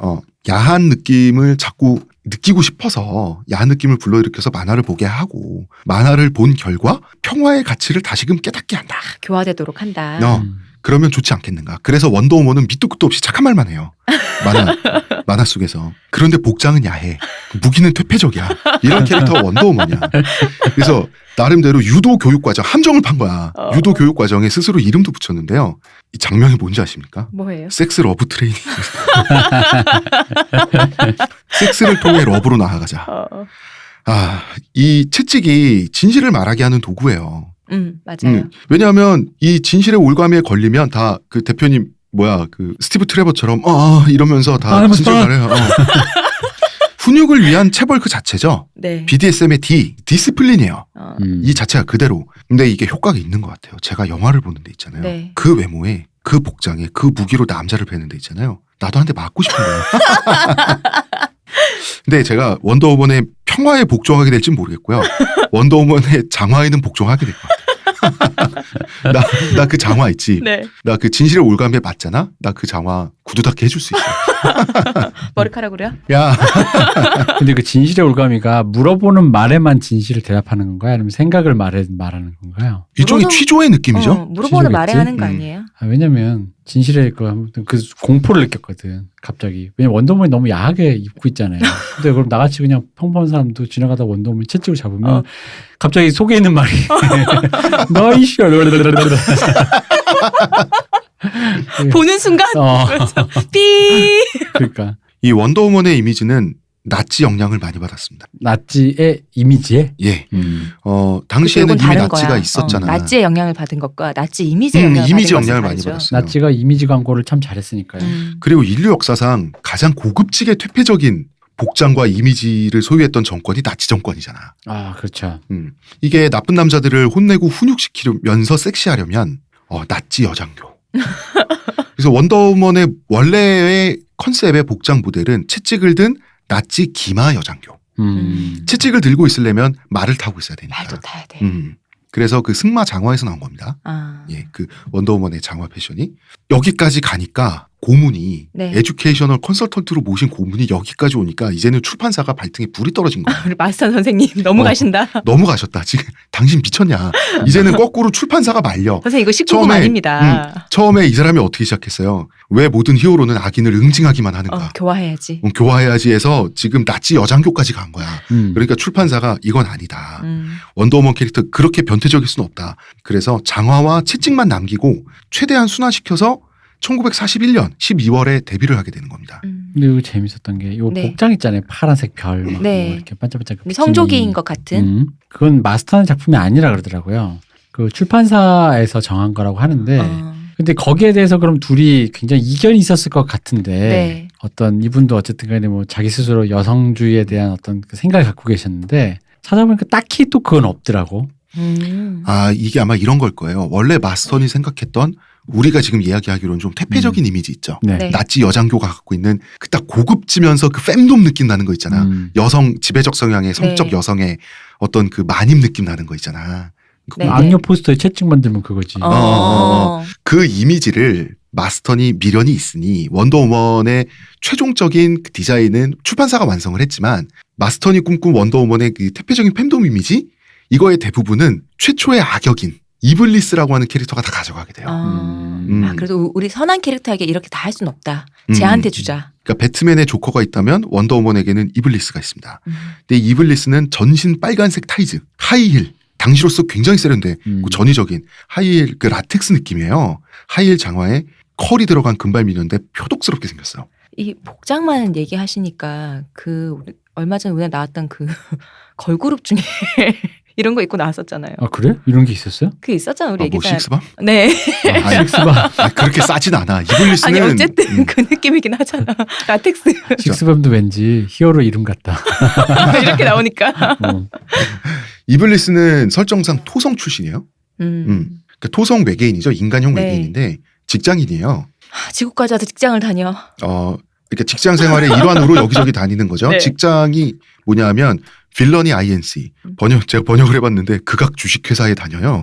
야한 느낌을 자꾸 느끼고 싶어서 야한 느낌을 불러일으켜서 만화를 보게 하고 만화를 본 결과 평화의 가치를 다시금 깨닫게 한다. 교화되도록 한다. 그러면 좋지 않겠는가. 그래서 원더우먼은 밑도 끝도 없이 착한 말만 해요. 만화 속에서. 그런데 복장은 야해. 무기는 퇴폐적이야. 이런 캐릭터가 원더우먼이야. 그래서 나름대로 유도 교육과정 함정을 판 거야. 유도 교육과정에 스스로 이름도 붙였는데요. 이 장면이 뭔지 아십니까? 뭐예요? 섹스 러브 트레이닝. 섹스를 통해 러브로 나아가자. 이 채찍이 진실을 말하게 하는 도구예요. 맞아요. 왜냐하면 이 진실의 올가미에 걸리면 다 그 대표님 그 스티브 트레버처럼 이러면서 다 진실 말해요. 훈육을 위한 체벌 그 자체죠. 네. BDSM의 디스플린이에요. 이 자체가 그대로. 근데 이게 효과가 있는 것 같아요. 제가 영화를 보는 데 있잖아요. 네. 그 외모에 그 복장에 그 무기로 남자를 베는 데 있잖아요. 나도 한 대 맞고 싶은 거예요. 근데 제가 원더우먼의 평화에 복종하게 될지는 모르겠고요. 원더우먼의 장화에는 복종하게 될 것 같아요. 나 그 장화 있지. 네. 나 그 진실의 올가미에 맞잖아. 나 그 장화 구두닦이 해줄 수 있어. 머리카락으로요? 야. 근데 그 진실의 올가미가 물어보는 말에만 진실을 대답하는 건가요? 아니면 생각을 말하는 건가요? 일종의 취조의 느낌이죠. 물어보는 말에 취조겠지? 하는 거 아니에요? 왜냐면 진실의 그 공포를 느꼈거든. 갑자기. 왜냐면 원더우먼이 너무 야하게 입고 있잖아요. 근데 그럼 나같이 그냥 평범한 사람도 지나가다 원더우먼 채찍을 잡으면 갑자기 속에 있는 말이 너이씨 보는 순간 삐. 그러니까 이 원더우먼의 이미지는 나치 영향을 많이 받았습니다. 나치의 이미지에 예. 당시에는 이미 나치가 있었잖아. 나치의 영향을 받은 것과 나치 이미지의 영향을 이미지 받은 영향을 것은 많이 다르죠. 받았어요. 나치가 이미지 광고를 참 잘했으니까요. 그리고 인류 역사상 가장 고급지게 퇴폐적인 복장과 이미지를 소유했던 정권이 나치 정권이잖아. 아, 그렇죠. 이게 나쁜 남자들을 혼내고 훈육시키면서 섹시하려면 나치 여장교. 그래서 원더우먼의 원래의 컨셉의 복장 모델은 채찍을 든 나치 기마 여장교. 채찍을 들고 있으려면 말을 타고 있어야 되니까. 말도 타야 돼. 그래서 그 승마 장화에서 나온 겁니다. 예, 그 원더우먼의 장화 패션이 여기까지 가니까 고문이 에듀케이셔널 컨설턴트로 모신 고문이 여기까지 오니까 이제는 출판사가 발등에 불이 떨어진 거야. 우리 마스터 선생님 너무 가신다. 너무 가셨다. 지금 당신 미쳤냐. 이제는 거꾸로 출판사가 말려. 선생님 이거 19금 아닙니다. 처음에 이 사람이 어떻게 시작했어요. 왜 모든 히어로는 악인을 응징하기만 하는가. 교화해야지. 교화해야지 해서 지금 나치 여장교까지 간 거야. 그러니까 출판사가 이건 아니다. 원더우먼 캐릭터 그렇게 변태적일 수는 없다. 그래서 장화와 채찍만 남기고 최대한 순화시켜서 1941년 12월에 데뷔를 하게 되는 겁니다. 근데 이거 재밌었던 게 요 복장 있잖아요. 파란색 별 막 뭐 이렇게 반짝반짝 성조기인 것 같은. 그건 마스터하는 작품이 아니라 그러더라고요. 그 출판사에서 정한 거라고 하는데 근데 거기에 대해서 그럼 둘이 굉장히 이견이 있었을 것 같은데 어떤 이분도 어쨌든 간에 뭐 자기 스스로 여성주의에 대한 어떤 그 생각을 갖고 계셨는데 찾아보니까 딱히 또 그건 없더라고. 이게 아마 이런 걸 거예요. 원래 마스턴이 생각했던 우리가 지금 이야기하기로는 좀 퇴폐적인 이미지 있죠. 네. 네. 나치 여장교가 갖고 있는 그 딱 고급지면서 그 fem돔 느낌 나는 거 있잖아. 여성 지배적 성향의 성적 네. 여성의 어떤 그 마님 느낌 나는 거 있잖아. 네. 악녀 포스터에 채찍 만들면 그거지. 그 이미지를 마스턴이 미련이 있으니 원더우먼의 최종적인 그 디자인은 출판사가 완성을 했지만 마스턴이 꿈꾼 원더우먼의 그 퇴폐적인 fem돔 이미지 이거의 대부분은 최초의 악역인 이블리스라고 하는 캐릭터가 다 가져가게 돼요. 그래도 우리 선한 캐릭터에게 이렇게 다 할 수는 없다. 쟤한테 주자. 그러니까 배트맨의 조커가 있다면 원더우먼에게는 이블리스가 있습니다. 근데 이블리스는 전신 빨간색 타이즈, 하이힐, 당시로서 굉장히 세련돼 그 전위적인 하이힐 그 라텍스 느낌이에요. 하이힐 장화에 컬이 들어간 금발 미녀인데 표독스럽게 생겼어요. 이 복장만 얘기하시니까 그 얼마 전에 우리가 나왔던 그 걸그룹 중에 이런 거 입고 나왔었잖아요. 아 그래? 이런 게 있었어요? 그 있었잖아 우리 뭐 얘기잖아. 식스밤? 네. 그렇게 싸진 않아. 이블리스는 아니 어쨌든 그 느낌이긴 하잖아. 라텍스 식스밤도 왠지 히어로 이름 같다. 이렇게 나오니까. 이블리스는 설정상 토성 출신이에요. 그러니까 토성 외계인이죠. 인간형 네. 외계인인데 직장인이에요. 지구까지 와서 직장을 다녀. 그러니까 직장 생활의 일환으로 여기저기 다니는 거죠. 네. 직장이 뭐냐면 빌런이 INC 제가 번역을 해봤는데 극악 주식회사에 다녀요.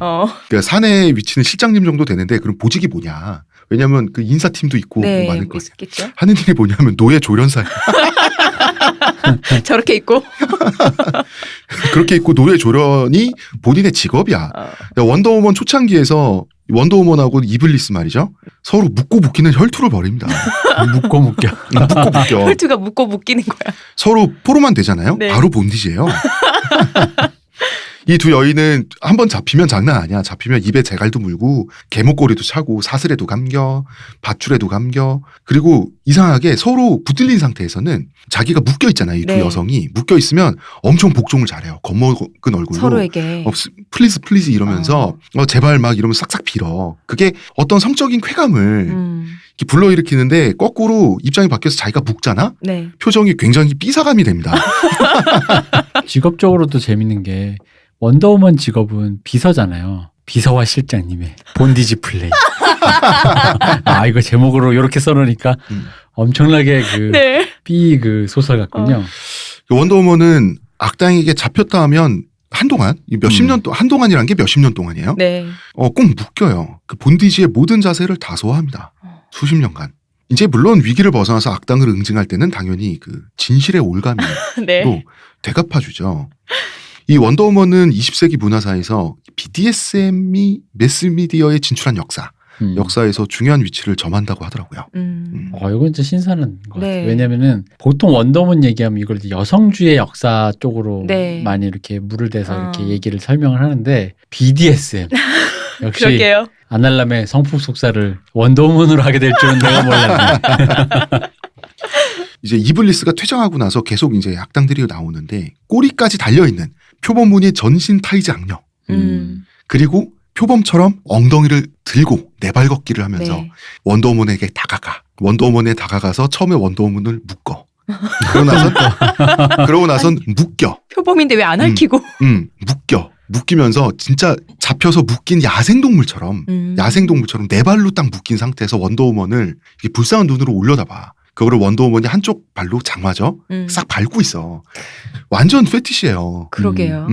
그러니까 사내에 위치는 실장님 정도 되는데 그럼 보직이 뭐냐? 왜냐하면 그 인사팀도 있고 네, 많을 거예요. 있겠죠. 하는 일이 뭐냐면 노예 조련사 저렇게 입고. 그렇게 있고 노예 조련이 본인의 직업이야. 그러니까 원더우먼 초창기에서 원더우먼하고 이블리스 말이죠. 서로 묻고 묶이는 혈투를 벌입니다. 묶고 묶여. 묶고 묶여. 혈투가 묶고 묶이는 거야. 서로 포로만 되잖아요. 네. 바로 본디지예요. 이 두 여인은 한번 잡히면 장난 아니야. 잡히면 입에 재갈도 물고 개목걸이도 차고 사슬에도 감겨 밧줄에도 감겨. 그리고 이상하게 서로 붙들린 상태에서는 자기가 묶여 있잖아요. 이 두 네. 여성이 묶여 있으면 엄청 복종을 잘해요. 겁먹은 얼굴로 서로에게. 플리즈 이러면서 제발 막 이러면서 싹싹 빌어. 그게 어떤 성적인 쾌감을 이렇게 불러일으키는데 거꾸로 입장이 바뀌어서 자기가 묶잖아. 네. 표정이 굉장히 삐사감이 됩니다. 직업적으로도 재밌는 게 원더우먼 직업은 비서잖아요. 비서와 실장님의 본디지 플레이. 이거 제목으로 이렇게 써놓으니까 엄청나게 네. 그 소설 같군요. 원더우먼은 악당에게 잡혔다 하면 한동안 몇십 년 동안 한동안이란 게 몇십 년 동안이에요. 네. 꼭 묶여요. 그 본디지의 모든 자세를 다 소화합니다. 수십 년간. 이제 물론 위기를 벗어나서 악당을 응징할 때는 당연히 그 진실의 올가미로 네. 되갚아주죠. 이 원더우먼은 20세기 문화사에서 BDSM이 매스미디어에 진출한 역사에서 중요한 위치를 점한다고 하더라고요. 이건 진짜 신선한 것 네. 같아요. 왜냐면은 보통 원더우먼 얘기하면 이걸 이제 여성주의 역사 쪽으로 네. 많이 이렇게 물을 대서 이렇게 얘기를 설명을 하는데 BDSM 역시 그러게요. 아날람의 성폭 속사를 원더우먼으로 하게 될 줄은 내가 몰랐네. 이제 이블리스가 퇴장하고 나서 계속 이제 악당들이 나오는데 꼬리까지 달려있는 표범무늬 전신 타이즈 악녀. 그리고 표범처럼 엉덩이를 들고 내발걷기를 하면서 네. 원더우먼에게 다가가. 원더우먼에 다가가서 처음에 원더우먼을 묶어. 그러고 나선 묶여. 표범인데 왜 안 핥히고. 묶여. 묶이면서 진짜 잡혀서 묶인 야생동물처럼 네 발로 딱 묶인 상태에서 원더우먼을 이렇게 불쌍한 눈으로 올려다봐. 그거를 원더우먼이 한쪽 발로 장마죠. 싹 밟고 있어. 완전 페티시예요. 그러게요.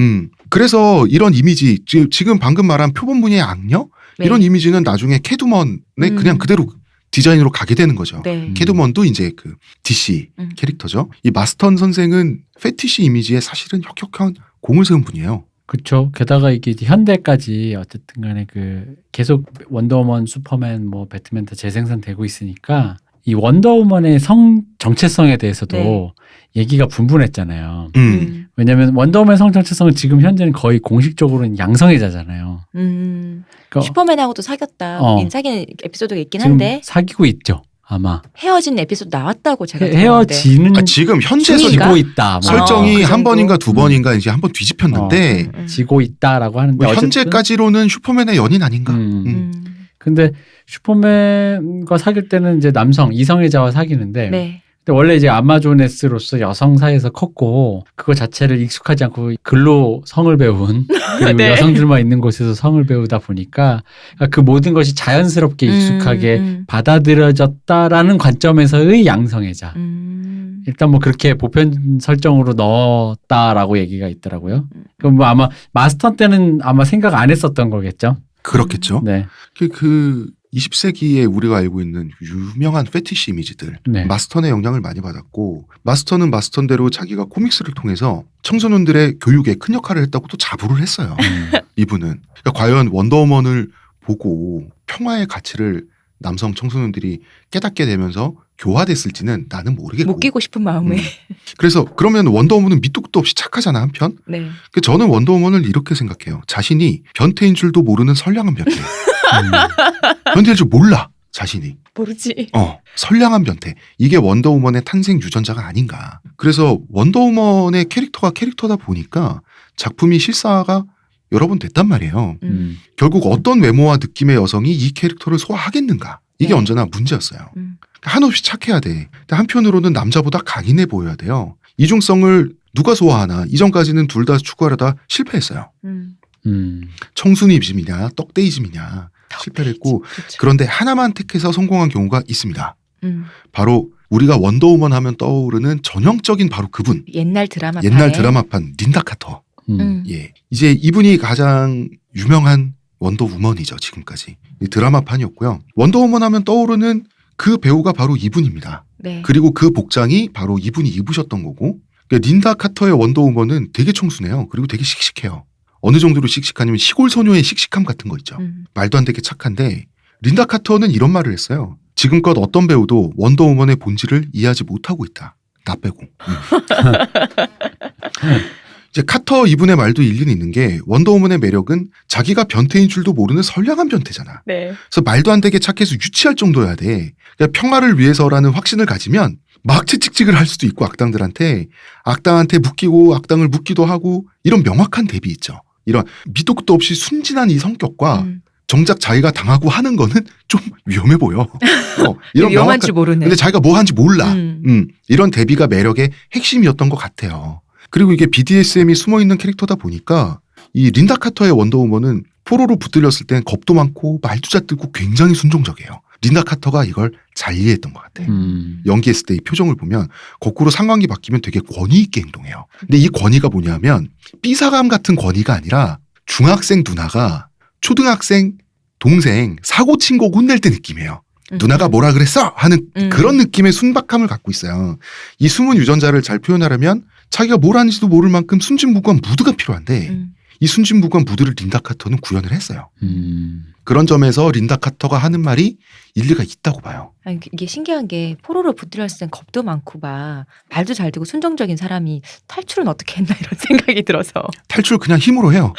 그래서 이런 이미지 지금 방금 말한 표범무늬의 악녀 네. 이런 이미지는 나중에 캐두먼의 그냥 그대로 디자인으로 가게 되는 거죠. 네. 캐두먼도 이제 그 DC 캐릭터죠. 이 마스턴 선생은 페티시 이미지에 사실은 혁혁한 공을 세운 분이에요. 그렇죠. 게다가 이게 현대까지 어쨌든 간에 그 계속 원더우먼, 슈퍼맨, 뭐 배트맨 다 재생산되고 있으니까 이 원더우먼의 성 정체성에 대해서도 네. 얘기가 분분했잖아요. 왜냐면 왜냐하면 원더우먼의 성 정체성은 지금 현재는 거의 공식적으로는 양성애자잖아요. 그러니까 슈퍼맨하고도 사귀었다. 사귀는 에피소드가 있긴 지금 한데 사귀고 있죠. 아마 헤어진 에피소드 나왔다고 제가 들었는데. 헤어지는 지금 현재 중인가? 지고 있다. 설정이 그 한 정도? 번인가 두 번인가 이제 한 번 뒤집혔는데 지고 있다라고 하는데 뭐 어쨌든 현재까지로는 슈퍼맨의 연인 아닌가? 근데 슈퍼맨과 사귈 때는 이제 남성 이성애자와 사귀는데 네. 근데 원래 이제 아마조네스로서 여성사에서 컸고 그거 자체를 익숙하지 않고 글로 성을 배운 그리고 네. 여성들만 있는 곳에서 성을 배우다 보니까 그 모든 것이 자연스럽게 익숙하게 받아들여졌다라는 관점에서의 양성애자. 일단 뭐 그렇게 보편 설정으로 넣었다라고 얘기가 있더라고요. 그럼 뭐 아마 마스터 때는 아마 생각 안 했었던 거겠죠. 그렇겠죠. 네. 그 20세기에 우리가 알고 있는 유명한 페티시 이미지들 네. 마스턴의 영향을 많이 받았고 마스턴은 마스턴대로 자기가 코믹스를 통해서 청소년들의 교육에 큰 역할을 했다고 또 자부를 했어요. 이분은. 그러니까 과연 원더우먼을 보고 평화의 가치를 남성 청소년들이 깨닫게 되면서 교화됐을지는 나는 모르겠고. 못 끼고 싶은 마음에. 그래서 그러면 원더우먼은 밑도 끝도 없이 착하잖아 한편. 네. 저는 원더우먼을 이렇게 생각해요. 자신이 변태인 줄도 모르는 선량한 변태. 변태일 줄 몰라 자신이. 모르지. 선량한 변태. 이게 원더우먼의 탄생 유전자가 아닌가. 그래서 원더우먼의 캐릭터가 캐릭터다 보니까 작품이 실사가 여러 번 됐단 말이에요. 결국 어떤 외모와 느낌의 여성이 이 캐릭터를 소화하겠는가. 이게 네. 언제나 문제였어요. 한없이 착해야 돼. 근데 한편으로는 남자보다 강인해 보여야 돼요. 이중성을 누가 소화하나. 이전까지는 둘 다 추구하려다 실패했어요. 청순이즘이냐 떡데이즘이냐 실패를 했고 그렇죠. 그런데 하나만 택해서 성공한 경우가 있습니다. 음. 바로 우리가 원더우먼 하면 떠오르는 전형적인 바로 그분. 옛날 드라마 옛날 드라마판 린다 카터. 예. 이제 이분이 가장 유명한 원더우먼이죠. 지금까지. 드라마판이었고요. 원더우먼 하면 떠오르는 그 배우가 바로 이분입니다. 네. 그리고 그 복장이 바로 이분이 입으셨던 거고 그러니까 린다 카터의 원더우먼은 되게 청순해요. 그리고 되게 씩씩해요. 어느 정도로 씩씩하냐면 시골 소녀의 씩씩함 같은 거 있죠. 말도 안 되게 착한데 린다 카터는 이런 말을 했어요. 지금껏 어떤 배우도 원더우먼의 본질을 이해하지 못하고 있다. 나 빼고. 이제 카터 이분의 말도 일리는 있는 게 원더우먼의 매력은 자기가 변태인 줄도 모르는 선량한 변태잖아. 네. 그래서 말도 안 되게 착해서 유치할 정도여야 돼. 그러니까 평화를 위해서라는 확신을 가지면 막 채찍질을 할 수도 있고 악당한테 묶이고 악당을 묶기도 하고 이런 명확한 대비 있죠. 이런 밑도 끝도 없이 순진한 이 성격과 정작 자기가 당하고 하는 거는 좀 위험해 보여. 이런 위험한 줄 모르네. 근데 자기가 뭐 하는지 몰라. 이런 대비가 매력의 핵심이었던 것 같아요. 그리고 이게 BDSM이 숨어있는 캐릭터다 보니까 이 린다 카터의 원더우먼은 포로로 붙들렸을 땐 겁도 많고 말도 잘 듣고 굉장히 순종적이에요. 린다 카터가 이걸 잘 이해했던 것 같아. 연기했을 때 이 표정을 보면 거꾸로 상황이 바뀌면 되게 권위 있게 행동해요. 근데 이 권위가 뭐냐면 삐사감 같은 권위가 아니라 중학생 누나가 초등학생 동생 사고 친 거 혼낼 때 느낌이에요. 누나가 뭐라 그랬어? 하는 그런 느낌의 순박함을 갖고 있어요. 이 숨은 유전자를 잘 표현하려면 자기가 뭘 하는지도 모를 만큼 순진무구한 무드가 필요한데 이 순진무구한 무드를 린다 카터는 구현을 했어요. 그런 점에서 린다 카터가 하는 말이 일리가 있다고 봐요. 아니, 이게 신기한 게 포로로 붙들렸을 땐 겁도 많고 막 말도 잘 듣고 순종적인 사람이 탈출은 어떻게 했나 이런 생각이 들어서. 탈출 그냥 힘으로 해요.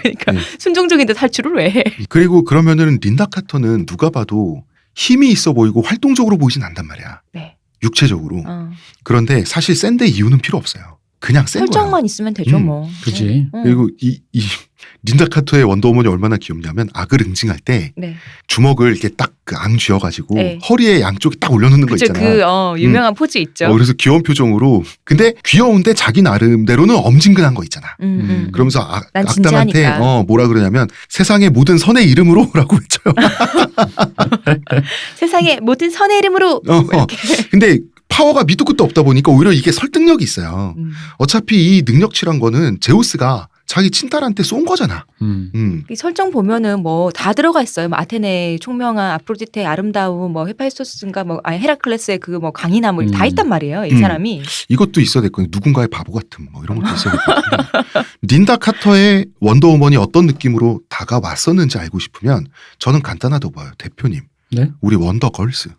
그러니까 순종적인데 탈출을 왜 해? 그리고 그러면은 린다 카터는 누가 봐도 힘이 있어 보이고 활동적으로 보이진 않단 말이야. 네. 육체적으로. 그런데 사실 센데 이유는 필요 없어요. 그냥 센 거야. 설정만 있으면 되죠 뭐. 그지. 그리고 이 린다 카터의 원더우먼이 얼마나 귀엽냐면 악을 응징할 때 네. 주먹을 이렇게 딱 앙 쥐어가지고 네. 허리에 양쪽에 딱 올려놓는 거 그죠. 있잖아. 유명한 포즈 있죠. 그래서 귀여운 표정으로. 근데 귀여운데 자기 나름대로는 엄진근한 거 있잖아. 그러면서 난 악당한테 진지하니까. 뭐라 그러냐면 세상의 모든 선의 이름으로라고 외쳐요. 세상의 모든 선의 이름으로 이렇게. 근데 파워가 밑도 끝도 없다 보니까 오히려 이게 설득력이 있어요. 어차피 이 능력치란 거는 제우스가 자기 친딸한테 쏜 거잖아. 이 설정 보면은 뭐 다 들어가 있어요. 뭐 아테네 총명한 아프로디테의 아름다움, 뭐 헤파이스토스인가 뭐 헤라클레스의 그 뭐 강인함을 다 있단 말이에요. 이 사람이. 이것도 있어야 됐거든요. 누군가의 바보 같은 뭐 이런 것도 있어야 됐거든요. 린다 카터의 원더우먼이 어떤 느낌으로 다가왔었는지 알고 싶으면 저는 간단하다고 봐요. 대표님. 네? 우리 원더걸스.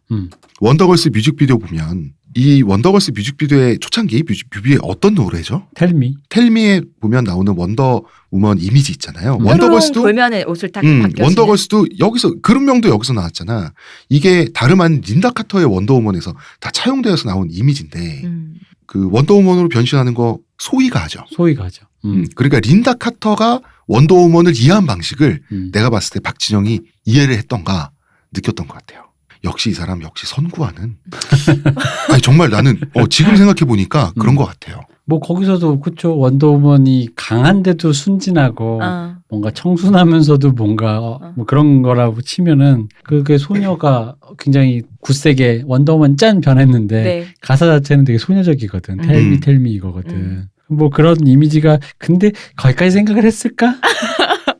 원더걸스 뮤직비디오 보면 이 원더걸스 뮤직비디오의 초창기 뮤비에 어떤 노래죠? 텔미. 텔미에 보면 나오는 원더우먼 이미지 있잖아요. 뾰로롱 원더걸스도 돌면은 옷을 딱 바뀌어지는. 원더걸스도 여기서 그룹명도 여기서 나왔잖아. 이게 다름 아닌 린다 카터의 원더우먼에서 다 차용되어서 나온 이미지인데 그 원더우먼으로 변신하는 거 소희가 하죠. 소희가 하죠. 그러니까 린다 카터가 원더우먼을 이해한 방식을 내가 봤을 때 박진영이 이해를 했던가 느꼈던 것 같아요. 역시 이 사람 역시 선구하는. 아니 정말 나는 지금 생각해 보니까 그런 것 같아요. 뭐 거기서도 그쵸 원더우먼이 강한데도 순진하고 뭔가 청순하면서도 뭔가 뭐 그런 거라고 치면은 그게 소녀가 굉장히 굳세게 원더우먼 짠 변했는데 네. 가사 자체는 되게 소녀적이거든. 텔미 텔미 이거거든. 뭐 그런 이미지가 근데 거기까지 생각을 했을까?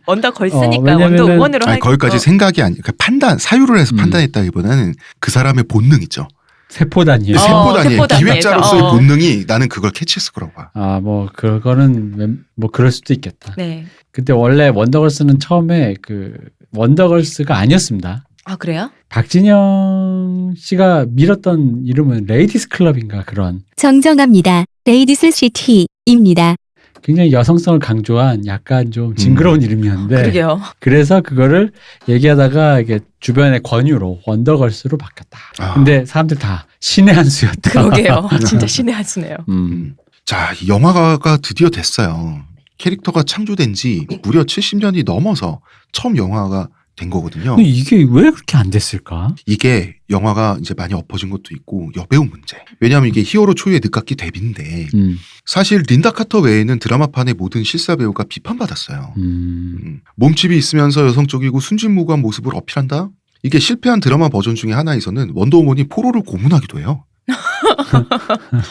원더 걸스니까 왜냐면은- 원더 우먼으로 아니 거기까지 생각이 아니라 판단 사유를 해서 판단했다기보다는 그 사람의 본능 있죠. 세포단위에서. 세포단위에 세포단위에서. 기획자로서의 본능이 나는 그걸 캐치했을 거라고 봐. 아, 뭐 그거는 뭐 그럴 수도 있겠다. 네. 근데 원래 원더걸스는 처음에 그 원더걸스가 아니었습니다. 아 그래요? 박진영 씨가 밀었던 이름은 레이디스 클럽인가 그런 정정합니다. 레이디스 시티입니다. 굉장히 여성성을 강조한 약간 좀 징그러운 이름이었는데 그러게요. 그래서 그거를 얘기하다가 이게 주변의 권유로 원더걸스로 바뀌었다. 아. 근데 사람들 다 신의 한 수였다. 그러게요. 진짜 신의 한 수네요. 자, 이 영화가 드디어 됐어요. 캐릭터가 창조된 지 무려 70년이 넘어서 처음 영화가 된 거거든요. 근데 이게 왜 그렇게 안 됐을까? 이게 영화가 이제 많이 엎어진 것도 있고 여배우 문제. 왜냐하면 이게 히어로 초유의 늦깎이 데뷔인데 사실 린다 카터 외에는 드라마판의 모든 실사 배우가 비판받았어요. 몸집이 있으면서 여성적이고 순진무구한 모습을 어필한다? 이게 실패한 드라마 버전 중에 하나에서는 원더우먼이 포로를 고문하기도 해요.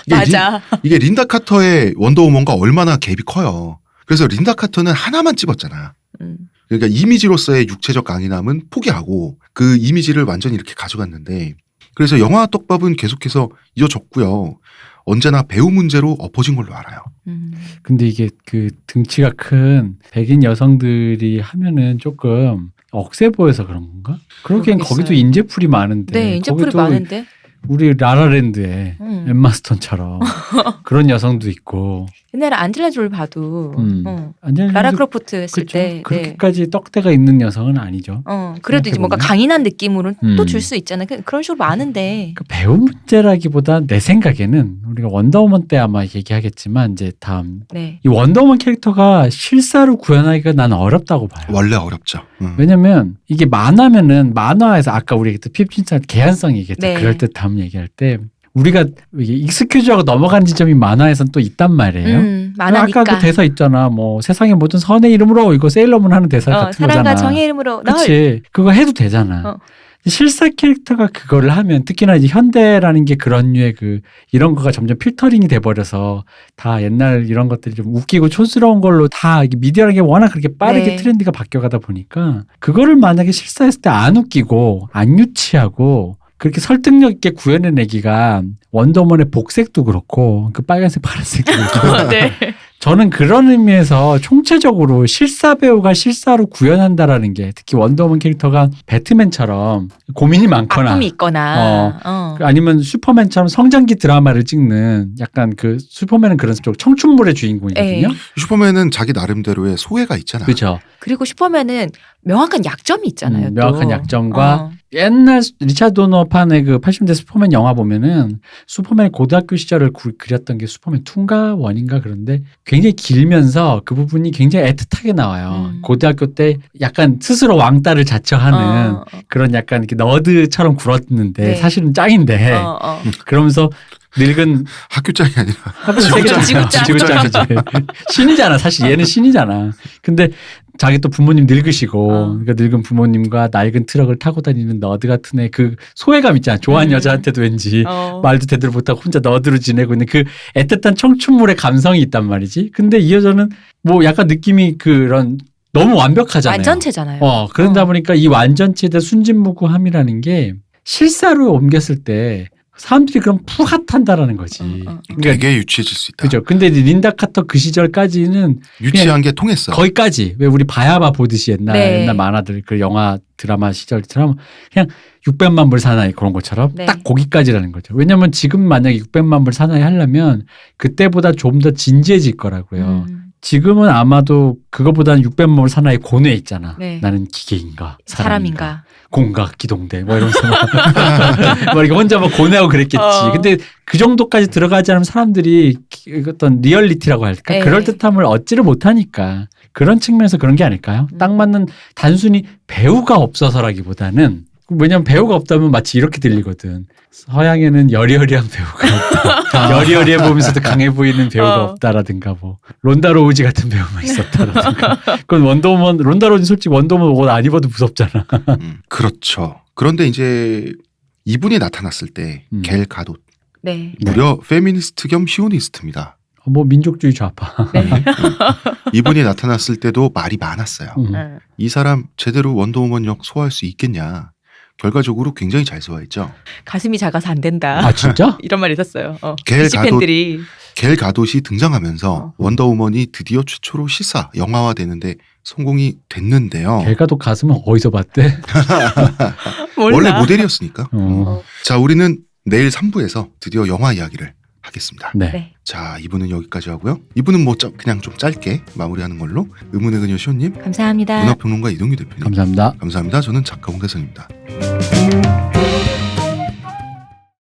맞아. 이게 린다 카터의 원더우먼과 얼마나 갭이 커요. 그래서 린다 카터는 하나만 찝었잖아. 그러니까 이미지로서의 육체적 강인함은 포기하고 그 이미지를 완전히 이렇게 가져갔는데 그래서 영화 떡밥은 계속해서 이어졌고요. 언제나 배우 문제로 엎어진 걸로 알아요. 근데 이게 그 등치가 큰 백인 여성들이 하면은 조금 억세 보여서 그런 건가? 그러기엔 모르겠어요. 거기도 인재풀이 많은데 네, 인재풀이 거기도 많은데. 우리 라라랜드에 엠마 스톤처럼 그런 여성도 있고 옛날에 안젤라 졸 봐도 안젤라 라라 졸리도 크로포트 했을 그쵸? 때 네. 그렇게까지 떡대가 있는 여성은 아니죠. 그래도 이제 뭔가 생각해보면. 강인한 느낌으로 음. 또 줄 수 있잖아요. 그런 식으로 많은데. 그 배우 문제라기보다 내 생각에는 우리가 원더우먼 때 아마 얘기하겠지만 이제 다음 네. 이 원더우먼 캐릭터가 실사로 구현하기가 난 어렵다고 봐요. 원래 어렵죠. 왜냐면 이게 만화면은 만화에서 아까 우리 그 피프틴 개연성 얘기했죠. 네. 그럴 듯 다음 얘기할 때 우리가 이게 익스큐즈하고 넘어간 지점이 만화에선 또 있단 말이에요. 만화니까. 아까 그 대사 있잖아. 뭐 세상의 모든 선의 이름으로 이거 세일러문 하는 대사 같은 사랑과 거잖아. 정의 이름으로 널. 그렇지. 그거 해도 되잖아. 실사 캐릭터가 그거를 하면 특히나 이제 현대라는 게 그런 류의 이런 거가 점점 필터링이 돼버려서 다 옛날 이런 것들이 좀 웃기고 촌스러운 걸로 다 이게 미디어라는 게 워낙 그렇게 빠르게 네. 트렌드가 바뀌어가다 보니까 그거를 만약에 실사했을 때 안 웃기고 안 유치하고 그렇게 설득력 있게 구현해내기가 원더우먼의 복색도 그렇고 그 빨간색 파란색도 그렇고 네. 저는 그런 의미에서 총체적으로 실사 배우가 실사로 구현한다라는 게 특히 원더우먼 캐릭터가 배트맨처럼 고민이 많거나 아픔이 있거나. 아니면 슈퍼맨처럼 성장기 드라마를 찍는 약간 그 슈퍼맨은 그런 쪽 청춘물의 주인공이거든요. 네. 슈퍼맨은 자기 나름대로의 소외가 있잖아. 그렇죠. 그리고 슈퍼맨은 명확한 약점이 있잖아요. 또. 명확한 약점과 옛날 리차드 도너판의 그 80년대 슈퍼맨 영화 보면은 슈퍼맨 고등학교 시절을 그렸던 게 슈퍼맨 2인가 1인가 그런데 굉장히 길면서 그 부분이 굉장히 애틋하게 나와요. 고등학교 때 약간 스스로 왕따를 자처하는 그런 약간 이렇게 너드처럼 굴었는데 네. 사실은 짱인데 그러면서 늙은 학교장이 아니라 지구짱. 지구짱이지. 신이잖아. 사실 얘는 신이잖아. 근데 자기 또 부모님 늙으시고 그러니까 늙은 부모님과 낡은 트럭을 타고 다니는 너드 같은 애 그 소외감 있잖아. 좋아하는 여자한테도 왠지 말도 제대로 못하고 혼자 너드로 지내고 있는 그 애틋한 청춘물의 감성이 있단 말이지. 근데 이 여자는 뭐 약간 느낌이 그런 너무 완벽하잖아요. 완전체잖아요. 그러다 보니까 이 완전체에 대한 순진무구함이라는 게 실사로 옮겼을 때 사람들이 그럼 푸핫한다라는 거지. 그러니까 되게 유치해질 수 있다. 그죠. 근데 린다 카터 그 시절까지는 유치한 게 통했어. 거기까지 왜 우리 바야바 보듯이 네. 옛날 만화들 그 영화 드라마 시절처럼 그냥 600만 불 사나이 그런 것처럼 네. 딱 거기까지라는 거죠. 왜냐하면 지금 만약에 600만 불 사나이 하려면 그때보다 좀 더 진지해질 거라고요. 지금은 아마도 그거보다는 600만 불 사나이 고뇌 있잖아. 네. 나는 기계인가 사람인가. 공각 기동대 뭐 이러면서 뭐 이렇게 혼자 뭐 고뇌하고 그랬겠지. 근데 그 정도까지 들어가지 않으면 사람들이 어떤 리얼리티라고 할까? 네. 그럴 듯함을 얻지를 못하니까 그런 측면에서 그런 게 아닐까요? 딱 맞는 단순히 배우가 없어서라기보다는 왜냐면 배우가 없다면 마치 이렇게 들리거든. 서양에는 여리여리한 배우가 없다. 여리여리해 보면서도 강해 보이는 배우가 없다라든가 뭐 론다 로우지 같은 배우만 있었다라든가. 그건 원더우먼 론다 로우지 솔직히 원더우먼 옷 안 입어도 무섭잖아. 그렇죠. 그런데 이제 이분이 나타났을 때 겔 가도 네. 무려 페미니스트 겸 히오니스트입니다. 뭐 민족주의 좌파. 네. 이분이 나타났을 때도 말이 많았어요. 네. 이 사람 제대로 원더우먼 역 소화할 수 있겠냐. 결과적으로 굉장히 잘 소화했죠. 가슴이 작아서 안 된다. 아 진짜? 이런 말이 있었어요. 겔 DC 팬들이 겔 가돗이 등장하면서 원더우먼이 드디어 최초로 시사 영화화되는데 성공이 됐는데요. 겔가도 가슴은 어디서 봤대? 몰라. 원래 모델이었으니까. 어. 자, 우리는 내일 3부에서 드디어 영화 이야기를 하겠습니다. 네. 네. 자, 2부는 여기까지 하고요. 2부는 뭐 그냥 좀 짧게 마무리하는 걸로. 의문의 그녀 시호님, 감사합니다. 문화평론가 이동규 대표님. 감사합니다. 감사합니다. 저는 작가 홍대선입니다.